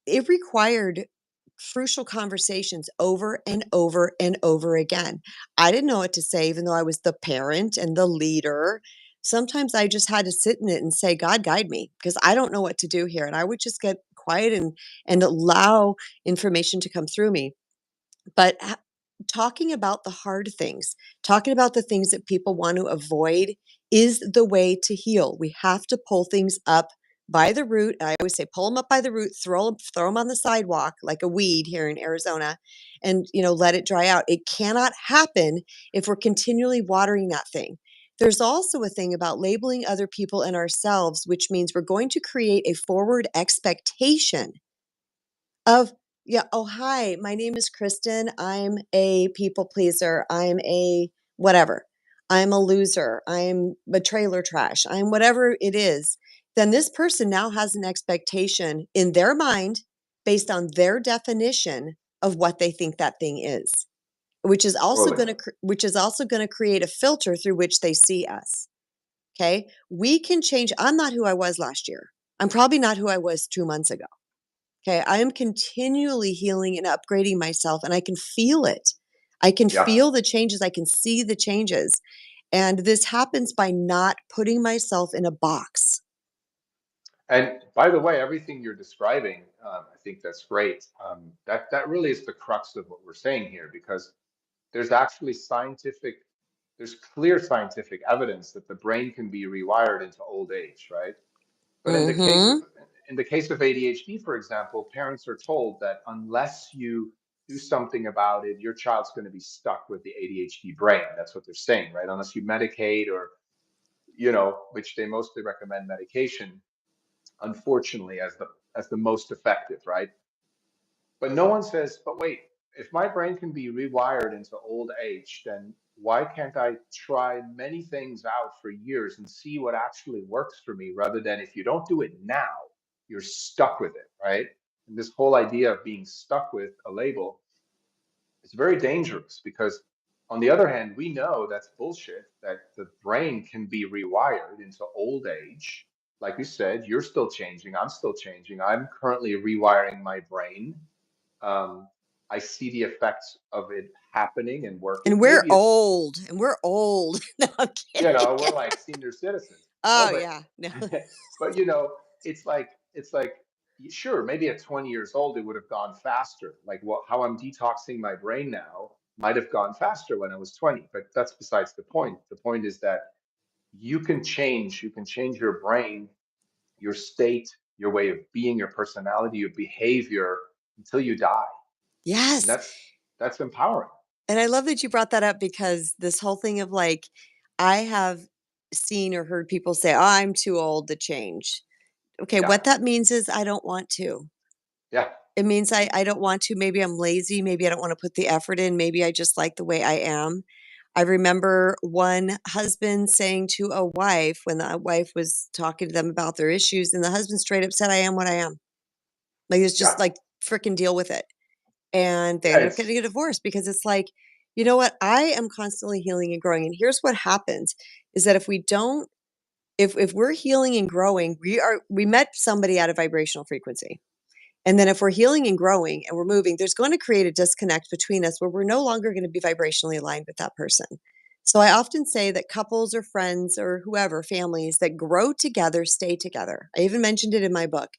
it required crucial conversations over and over and over again. I didn't know what to say, even though I was the parent and the leader. Sometimes I just had to sit in it and say, God, guide me, because I don't know what to do here. And I would just get quiet and allow information to come through me. But talking about the hard things, talking about the things that people want to avoid, is the way to heal. We have to pull things up by the root. I always say, pull them up by the root, throw them on the sidewalk like a weed here in Arizona, and let it dry out. It cannot happen if we're continually watering that thing. There's also a thing about labeling other people and ourselves, which means we're going to create a forward expectation of, yeah, "Oh, hi, my name is Kristen. I'm a people pleaser. I'm a whatever. I'm a loser. I'm a trailer trash. I'm whatever it is." Then this person now has an expectation in their mind based on their definition of what they think that thing is, which is also Totally. gonna create a filter through which they see us. Okay? We can change. I'm not who I was last year. I'm probably not who I was 2 months ago. Okay, I am continually healing and upgrading myself, and I can feel it. I can Yeah. feel the changes, I can see the changes, and this happens by not putting myself in a box. And by the way, everything you're describing, I think that's great. That really is the crux of what we're saying here, because there's actually there's clear scientific evidence that the brain can be rewired into old age, right? But Mhm. in the case of ADHD, for example, parents are told that unless you do something about it, your child's going to be stuck with the ADHD brain. That's what they're saying, right? Unless you medicate, or, which they mostly recommend medication, unfortunately, as the most effective, right? But no one says, but wait, if my brain can be rewired into old age, then why can't I try many things out for years and see what actually works for me, rather than, if you don't do it now, you're stuck with it, right? And this whole idea of being stuck with a label is very dangerous, because on the other hand, we know that's bullshit, that the brain can be rewired into old age. Like you said, you're still changing, I'm still changing. I'm currently rewiring my brain. um, I see the effects of it happening and And working. we're Maybe it's, old, and we're old. No, I'm kidding. we're like senior citizens. No, Oh, but yeah. No. but it's like sure, maybe at 20 years old it would have gone faster. Like, what, how I'm detoxing my brain now might have gone faster when I was 20, but that's besides the point. The point is that you can change your brain, your state, your way of being, your personality, your behavior, until you die. And Yes, that's empowering. and I love that you brought that up, because this whole thing of, like, I have seen or heard people say, "Oh, I'm too old to change." Okay, Yeah. what that means is I don't want to. Yeah. It means I don't want to. Maybe I'm lazy, maybe I don't wanna put the effort in, maybe I just like the way I am. I remember one husband saying to a wife, when the wife was talking to them about their issues, and the husband straight up said, "I am what I am." Like, it's just Yeah. like, "Frickin' deal with it." And they Yeah. ended up It's getting a divorce, because it's like, You know what? I am constantly healing and growing, and here's what happens is that if we don't if we're healing and growing, we met somebody at a vibrational frequency. And then if we're healing and growing and we're moving, there's going to create a disconnect between us where we're no longer going to be vibrationally aligned with that person. So I often say that couples or friends or whoever, families that grow together, stay together. I even mentioned it in my book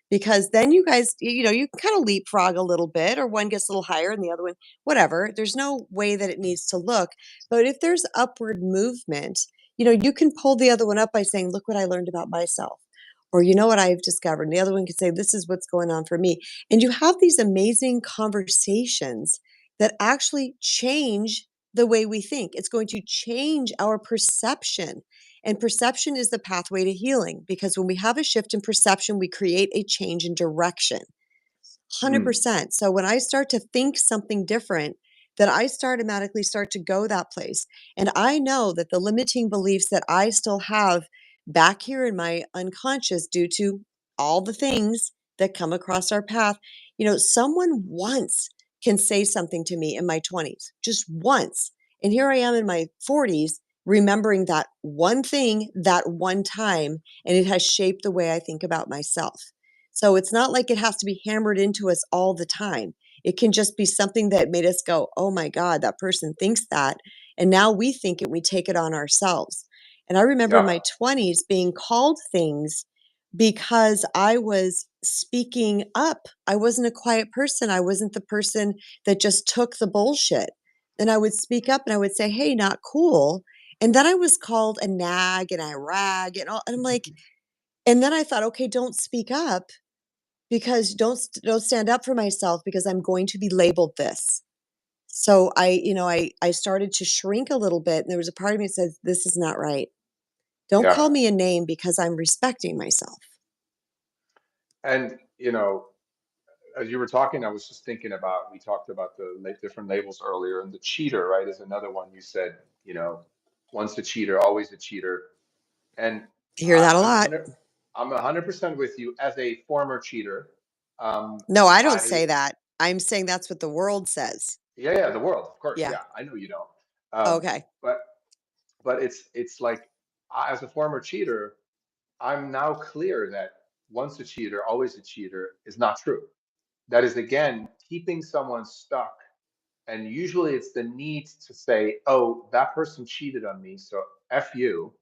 because then you guys, you can kind of leapfrog a little bit, or one gets a little higher and the other one, whatever. There's no way that it needs to look. But if there's upward movement, you can pull the other one up by saying, look what I learned about myself. Or, you know what I've discovered. And the other one can say, this is what's going on for me. And you have these amazing conversations that actually change the way we think. It's going to change our perception. And perception is the pathway to healing because when we have a shift in perception, we create a change in direction. Mm, 100%. So when I start to think something different, that I automatically start to go that place. And I know that the limiting beliefs that I still have back here in my unconscious due to all the things that come across our path, someone once can say something to me in my 20s, just once. And here I am in my 40s remembering that one thing that one time, and it has shaped the way I think about myself. So it's not like it has to be hammered into us all the time. It can just be something that made us go, oh my God, that person thinks that. And now we think it, we take it on ourselves. And I remember in yeah, my 20s being called things because I was speaking up. I wasn't a quiet person. I wasn't the person that just took the bullshit. And I would speak up and I would say, hey, not cool. And then I was called a nag and a rag and all. And I'm like, and then I thought, okay, don't speak up because don't stand up for myself because I'm going to be labeled this. So I started to shrink a little bit, and there was a part of me that says, "This is not right. Don't yeah. call me a name because I'm respecting myself." And as you were talking, I was just thinking about, we talked about the different labels earlier, and the cheater, right, is another one. You said, once a cheater, always a cheater. And I hear that a I'm lot. 100% with you as a former cheater. Um, No, I don't I say that. I'm saying that's what the world says. Yeah, the world, of course. Yeah. Yeah, I know you don't. Okay. But it's like, as a former cheater, I'm now clear that once a cheater, always a cheater is not true. That is again keeping someone stuck. And usually it's the need to say, oh, that person cheated on me, so F you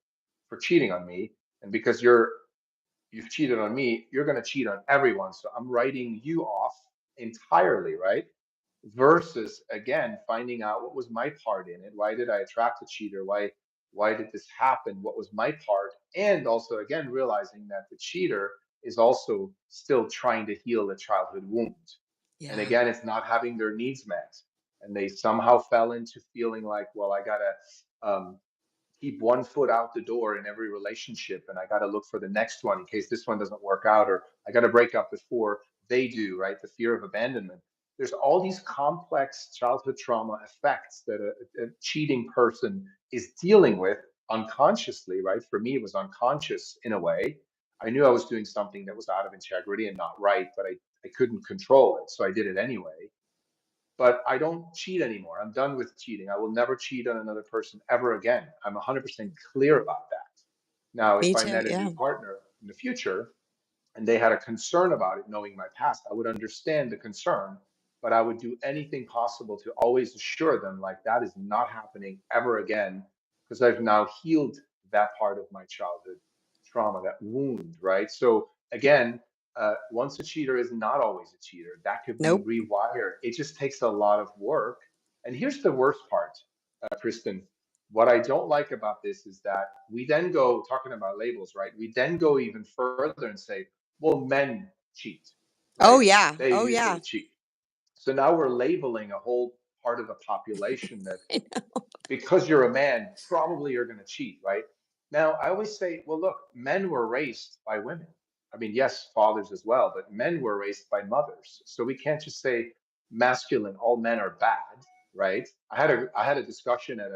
for cheating on me. And because you've cheated on me, you're going to cheat on everyone. So I'm writing you off entirely, right? Versus again finding out what was my part in it. Why did I attract a cheater? Why did this happen? What was my part? And also again realizing that the cheater is also still trying to heal a childhood wound. And Yeah. again, it's not having their needs met. And they somehow fell into feeling like, well, I gotta um, keep one foot out the door in every relationship, and I got to look for the next one in case this one doesn't work out, or I got to break up before they do, right? The fear of abandonment. There's all these complex childhood trauma effects that a cheating person is dealing with unconsciously, right? For me, it was unconscious in a way. I knew I was doing something that was out of integrity and not right, but I couldn't control it. So I did it anyway. But I don't cheat anymore. I'm done with cheating. I will never cheat on another person ever again. I'm 100% clear about that. Now, Me if I too. met a new Yeah. partner in the future and they had a concern about it, knowing my past, I would understand the concern, but I would do anything possible to always assure them, like, that is not happening ever again, because I've now healed that part of my childhood trauma, that wound, right? So again, once a cheater is not always a cheater. That could be Nope. rewired. It just takes a lot of work. And here's the worst part, Kristen. What I don't like about this is that we then go, talking about labels, right? We then go even further and say, well, men cheat, Oh right? yeah. They Oh usually yeah. cheat. So now we're labeling a whole part of the population that I know. because you're a man, probably you're going to cheat, right? Now, I always say, well, look, men were raised by women. I mean, yes, fathers as well, but men were raised by mothers. So we can't just say masculine, all men are bad, right? I had a discussion at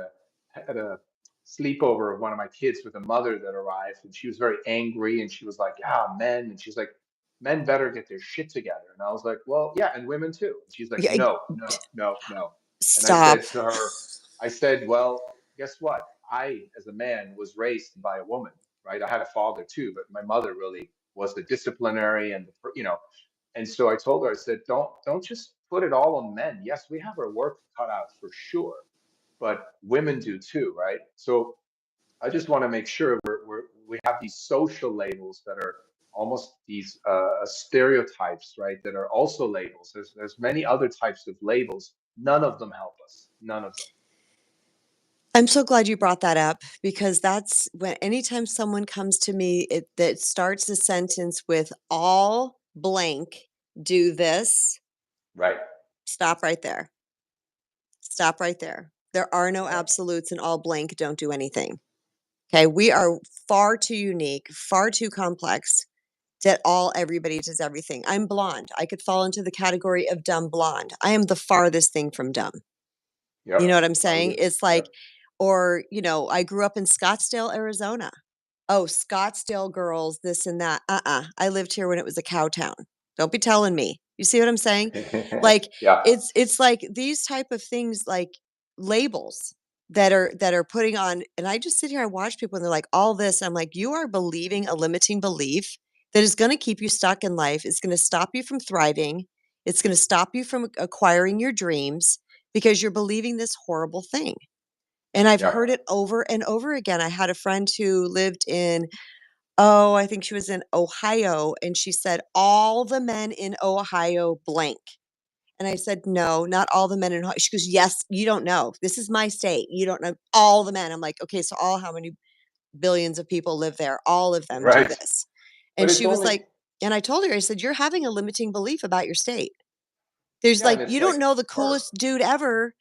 a sleepover of one of my kids with a mother that arrived, and she was very angry, and she was like, "Yeah, men," and she's like, "Men better get their shit together." And I was like, "Well, yeah, and women too." And she's like, Yeah. "No, no, no, no." And I Stop. said to her, I said, well, guess what? I, as a man, was raised by a woman, right? I had a father too, but my mother really was the disciplinary and the. And so I told her, I said, don't just put it all on men. Yes, we have our work cut out for sure, but women do too, right? So I just want to make sure we have these social labels that are almost these stereotypes, right? That are also labels. There's many other types of labels. None of them help us. None of them. I'm so glad you brought that up because that's when anytime someone comes to me that starts a sentence with all blank do this, Right. stop right there. Stop right there. There are no Yeah. absolutes and all blank don't do anything. Okay, we are far too unique, far too complex that all everybody does everything. I'm blonde. I could fall into the category of dumb blonde. I am the farthest thing from dumb. You Yep. know what I'm I saying? would. It's like, Yep. or, I grew up in Scottsdale, Arizona. Oh, Scottsdale girls, this and that. I lived here when it was a cow town. Don't be telling me. You see what I'm saying? Like Yeah. it's like these type of things like labels that are putting on and I just sit here and watch people and they're like all this. I'm like, you are believing a limiting belief that is going to keep you stuck in life. It's going to stop you from thriving. It's going to stop you from acquiring your dreams because you're believing this horrible thing. And I've Yeah. heard it over and over again. I had a friend who lived in, oh, I think she was in Ohio, and she said, all the men in Ohio blank. And I said, no, not all the men in Ohio. She goes, yes, you don't know. This is my state. You don't know all the men. I'm like, okay, so all how many billions of people live there? All of them do Right. this. But And it's she was only. like, and I told her, I said, you're having a limiting belief about your state. There's Yeah, like, and it's you like don't know the for. coolest dude ever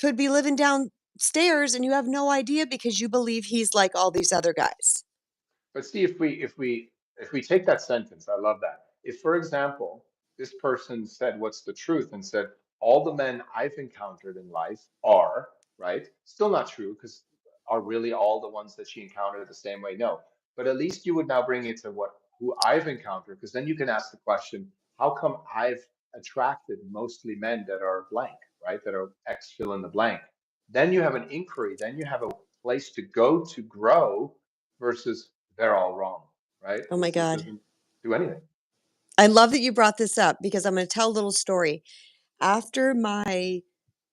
could be living downstairs and you have no idea because you believe he's like all these other guys. But see, if we take that sentence, I love that. If, for example, this person said what's the truth and said all the men I've encountered in life are, right? Still not true because are really all the ones that she encountered the same way? No. But at least you would now bring it to what who I've encountered because then you can ask the question, how come I've attracted mostly men that are blank, right? That are X fill in the blank. Then you have an inquiry, then you have a place to go to grow versus they're all wrong, right? Oh my It God. doesn't do anything. I love that you brought this up because I'm going to tell a little story. After my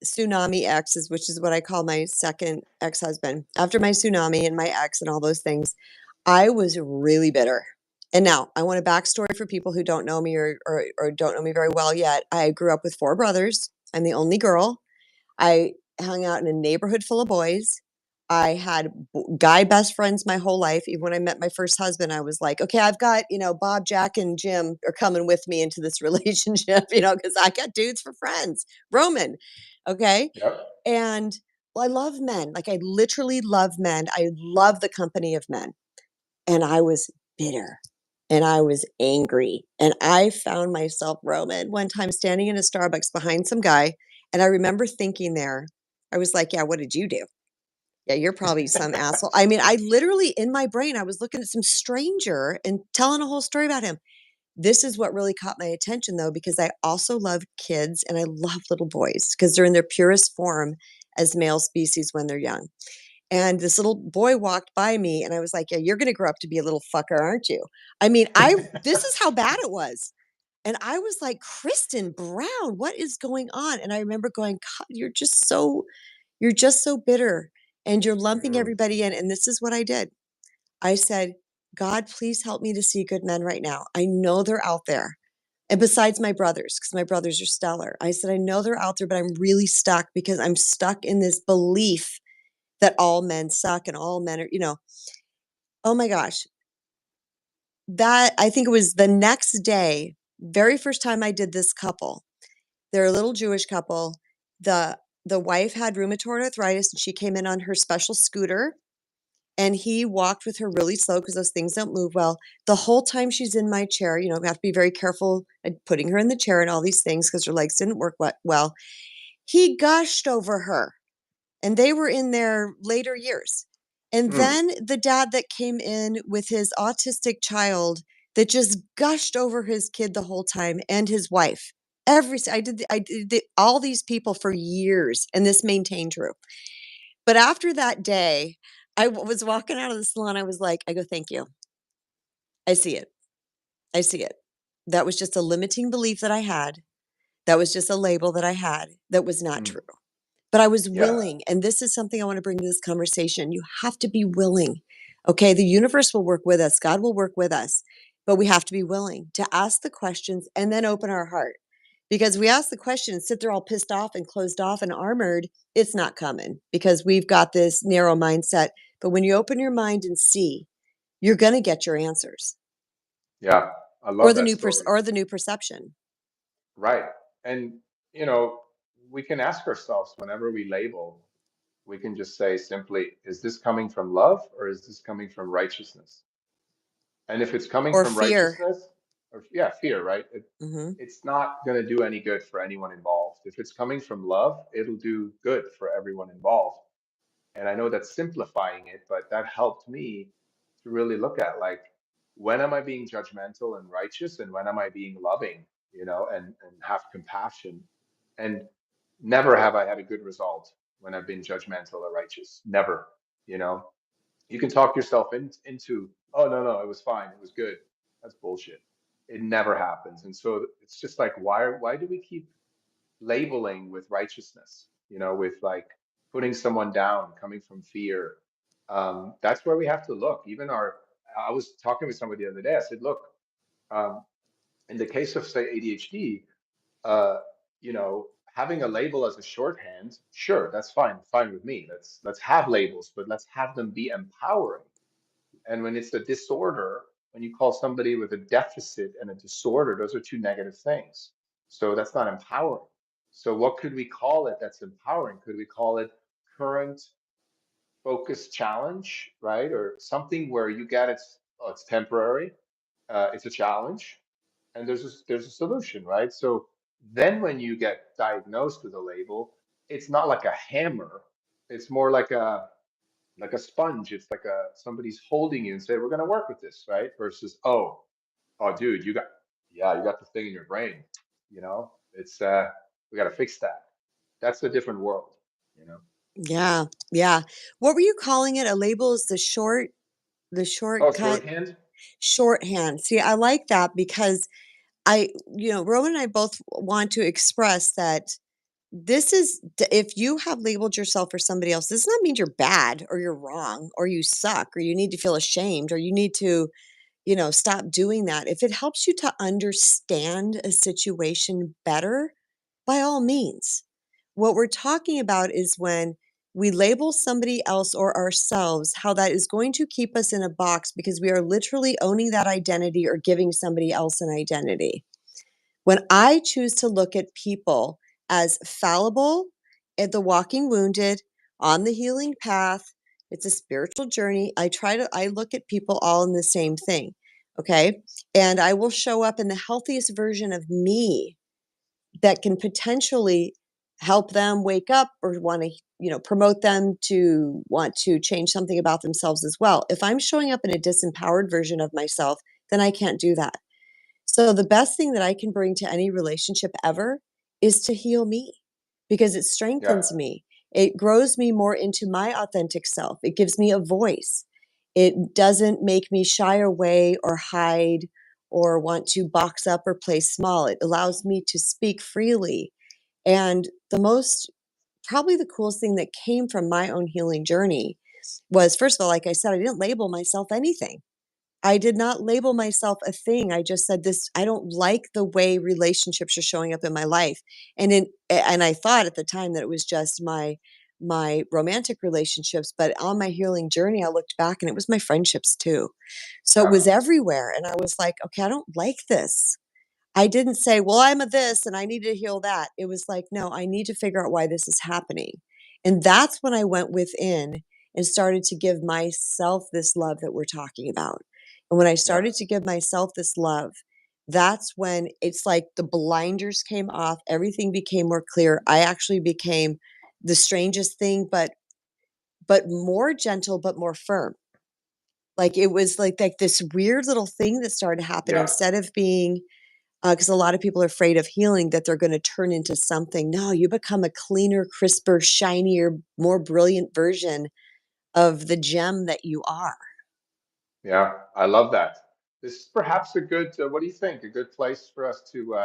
tsunami exes, which is what I call my second ex husband, after my tsunami and my ex and all those things, I was really bitter. And now I want a backstory for people who don't know me or don't know me very well yet. I grew up with four brothers. I'm the only girl. I hung out in a neighborhood full of boys. I had guy best friends my whole life. Even when I met my first husband, I was like, okay, I've got, Bob, Jack, and Jim are coming with me into this relationship, because I got dudes for friends. Roman. Okay. Yep. And well, I love men. Like I literally love men. I love the company of men. And I was bitter and I was angry. And I found myself, Roman, one time standing in a Starbucks behind some guy. And I remember thinking there, I was like, yeah, what did you do? Yeah, you're probably some asshole. I mean, I literally in my brain, I was looking at some stranger and telling a whole story about him. This is what really caught my attention, though, because I also love kids and I love little boys because they're in their purest form as male species when they're young. And this little boy walked by me and I was like, yeah, you're going to grow up to be a little fucker, aren't you? I mean, this is how bad it was. And I was like, Kristen Brown, what is going on? And I remember going, God, you're just so bitter and you're lumping Mm, everybody in. And this is what I did. I said, God, please help me to see good men right now. I know they're out there. And besides my brothers, because my brothers are stellar, I said, I know they're out there, but I'm really stuck because I'm stuck in this belief that all men suck and all men are, oh my gosh. That I think it was the next day, very first time I did this couple. They're a little Jewish couple. The wife had rheumatoid arthritis and she came in on her special scooter and he walked with her really slow because those things don't move well. The whole time she's in my chair, we have to be very careful at putting her in the chair and all these things because her legs didn't work well. He gushed over her and they were in their later years. And mm, then the dad that came in with his autistic child that just gushed over his kid the whole time and his wife. I did all these people for years, and this maintained true. But after that day, was walking out of the salon, I was like, I go, "Thank you. I see it. I see it. That was just a limiting belief that I had. That was just a label that I had that was not Mm, true." But I was yeah. willing, and this is something I wanna bring to this conversation. You have to be willing, okay? The universe will work with us, God will work with us, but we have to be willing to ask the questions and then open our heart. Because we ask the question sit there all pissed off and closed off and armored, it's not coming because we've got this narrow mindset. But when you open your mind and see, you're gonna get your answers Yeah. I or love the that new story. perception. Right. And, you know, we can ask ourselves whenever we label, we can just say simply, is this coming from love or is this coming from righteousness? And if it's coming Or from fear. righteousness, or yeah, fear, right? Mhm. It's not going to do any good for anyone involved. If it's coming from love, it'll do good for everyone involved. And I know that's simplifying it, but that helped me to really look at like, when am I being judgmental and righteous, and when am I being loving, and have compassion? And never have I had a good result when I've been judgmental or righteous. Never, you know. You can talk yourself into, oh no, no, it was fine, it was good. That's bullshit. It never happens. And so it's just like, why do we keep labeling with righteousness, with like putting someone down, coming from fear? That's where we have to look. I was talking with somebody the other day. I said, look, um, in the case of say ADHD, uh, having a label as a shorthand, sure, that's fine with me. Let's have labels, but let's have them be empowering. And when it's a disorder, when you call somebody with a deficit and a disorder, those are two negative things. So that's not empowering. So what could we call it that's empowering? Could we call it current focus challenge, right? Or something where you get it's temporary, it's a challenge, and there's a solution, right? So then when you get diagnosed with a label, it's not like a hammer. It's more like a sponge. It's like somebody's holding you and say, we're going to work with this, right? Versus, oh, dude, you got the thing in your brain. It's we got to fix that. That's a different world. Yeah, yeah. What were you calling it? A label is the Oh, shortcut shorthand. shorthand. See, I like that because Roman and I both want to express that if you have labeled yourself or somebody else, this does not mean you're bad or you're wrong or you suck or you need to feel ashamed or you need to, stop doing that. If it helps you to understand a situation better, by all means. What we're talking about is when we label somebody else or ourselves, how that is going to keep us in a box because we are literally owning that identity or giving somebody else an identity. When I choose to look at people as fallible, at the walking wounded, on the healing path, it's a spiritual journey. I look at people all in the same thing. Okay. And I will show up in the healthiest version of me that can potentially help them wake up or want to, promote them to want to change something about themselves as well. If I'm showing up in a disempowered version of myself, then I can't do that. So the best thing that I can bring to any relationship ever is to heal me because it Yeah, strengthens me. It grows me more into my authentic self. It gives me a voice. It doesn't make me shy away or hide or want to box up or play small. It allows me to speak freely. And probably the coolest thing that came from my own healing journey was, first of all, like I said, I didn't label myself anything. I did not label myself a thing. I just said this, I don't like the way relationships are showing up in my life. And I thought at the time that it was just my romantic relationships, but on my healing journey I looked back and it was my friendships too. So it yeah, was everywhere and I was like, okay, I don't like this. I didn't say, well, I'm a this and I need to heal that. It was like, no, I need to figure out why this is happening. And that's when I went within and started to give myself this love that we're talking about. And when I yeah, started to give myself this love, that's when it's like the blinders came off, everything became more clear. I actually became the strangest thing, but more gentle, but more firm. Like it was like this weird little thing that started happening yeah. instead of being 'cause a lot of people are afraid of healing, that they're gonna turn into something. No, you become a cleaner, crisper, shinier, more brilliant version of the gem that you are. Yeah, I love that. This is perhaps a good, what do you think? A good place for us to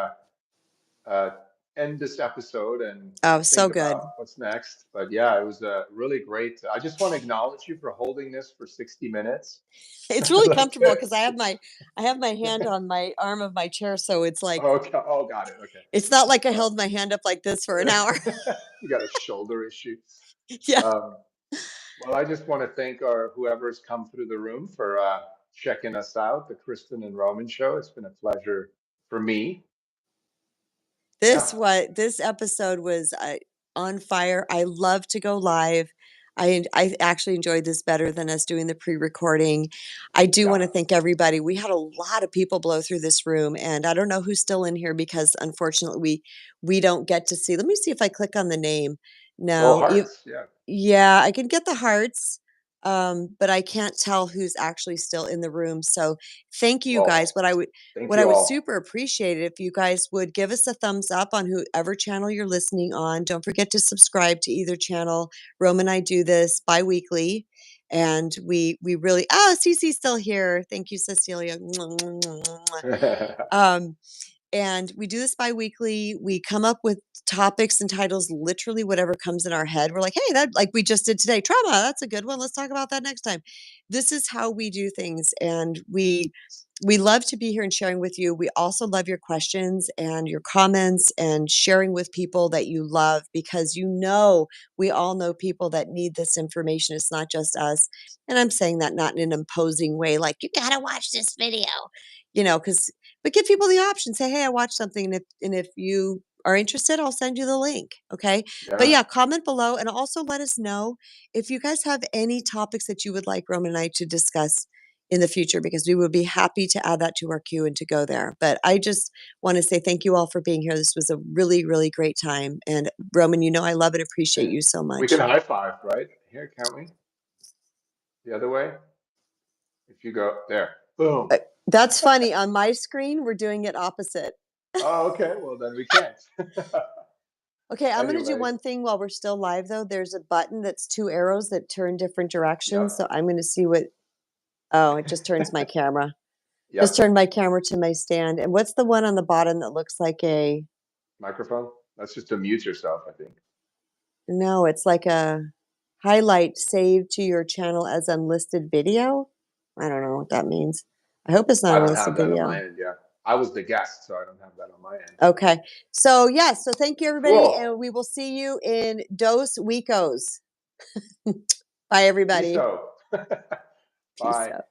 uh, end this episode and Oh, so think good. about what's next. But yeah, it was really great. I just want to acknowledge you for holding this for 60 minutes. It's really Like, comfortable because I have my hand on my arm of my chair, so it's like okay. Oh, got it. Okay. it's not like I Uh, held my hand up like this for an hour. you got a shoulder issue. Yeah. Um, well, I just want to thank our whoever's come through the room for checking us out, the Kristen and Roman show. It's been a pleasure for me. Yeah. This episode was, on fire. I love to go live. I actually enjoyed this better than us doing the pre-recording. I do Yeah. wanna thank everybody. We had a lot of people blow through this room, and I don't know who's still in here because unfortunately we don't get to see. Let me see if I click on the name. Well, No, you hearts. Yeah. yeah, I can get the hearts, but I can't tell who's actually still in the room. So thank you guys. Well, thank What I you would all. super appreciate it if you guys would give us a thumbs up on whoever channel you're listening on. Don't forget to subscribe to either channel. Rome and I do this bi-weekly. And we really Cece's still here. Thank you, Cecilia. Mwah, mwah, mwah, mwah. Um, and we do this bi-weekly. We come up with topics and titles, literally whatever comes in our head. We're like, hey, that like we just did today, trauma, that's a good one. Let's talk about that next time. This is how we do things. And we love to be here and sharing with you. We also love your questions and your comments and sharing with people that you love because we all know people that need this information. It's not just us. And I'm saying that not in an imposing way, like you gotta watch this video, because but give people the option. Say, "Hey, I watched something, and if you are interested, I'll send you the link." Okay? But Yeah. yeah, comment below and also let us know if you guys have any topics that you would like Roman and I to discuss in the future because we would be happy to add that to our queue and to go there. But I just want to say thank you all for being here. This was a really, really great time. And Roman, I love and appreciate And you so we can much. high five, right? Here, can't we? The other way? If you go there, boom. That's funny. On my screen, we're doing it opposite. Oh, okay. Well, then we can't. Okay, I'm gonna do Anyway, one thing while we're still live though. There's a button that's 2 arrows that turn different directions, yep, so I'm gonna see what oh, it just turns my camera. Just yep. turned my camera to my stand. And what's the one on the bottom that looks like a Microphone. That's just to mute yourself, I think. no, it's like a highlight saved to your channel as unlisted video? I don't know what that means. I hope it's not I an don't unlisted have that on video. my end. Yeah, I was the guest, so I don't have that on my end. Okay. So, yes, so thank you everybody, Cool. and we will see you in Dos Weekos. Bye, everybody. Peace out. Peace Bye. out.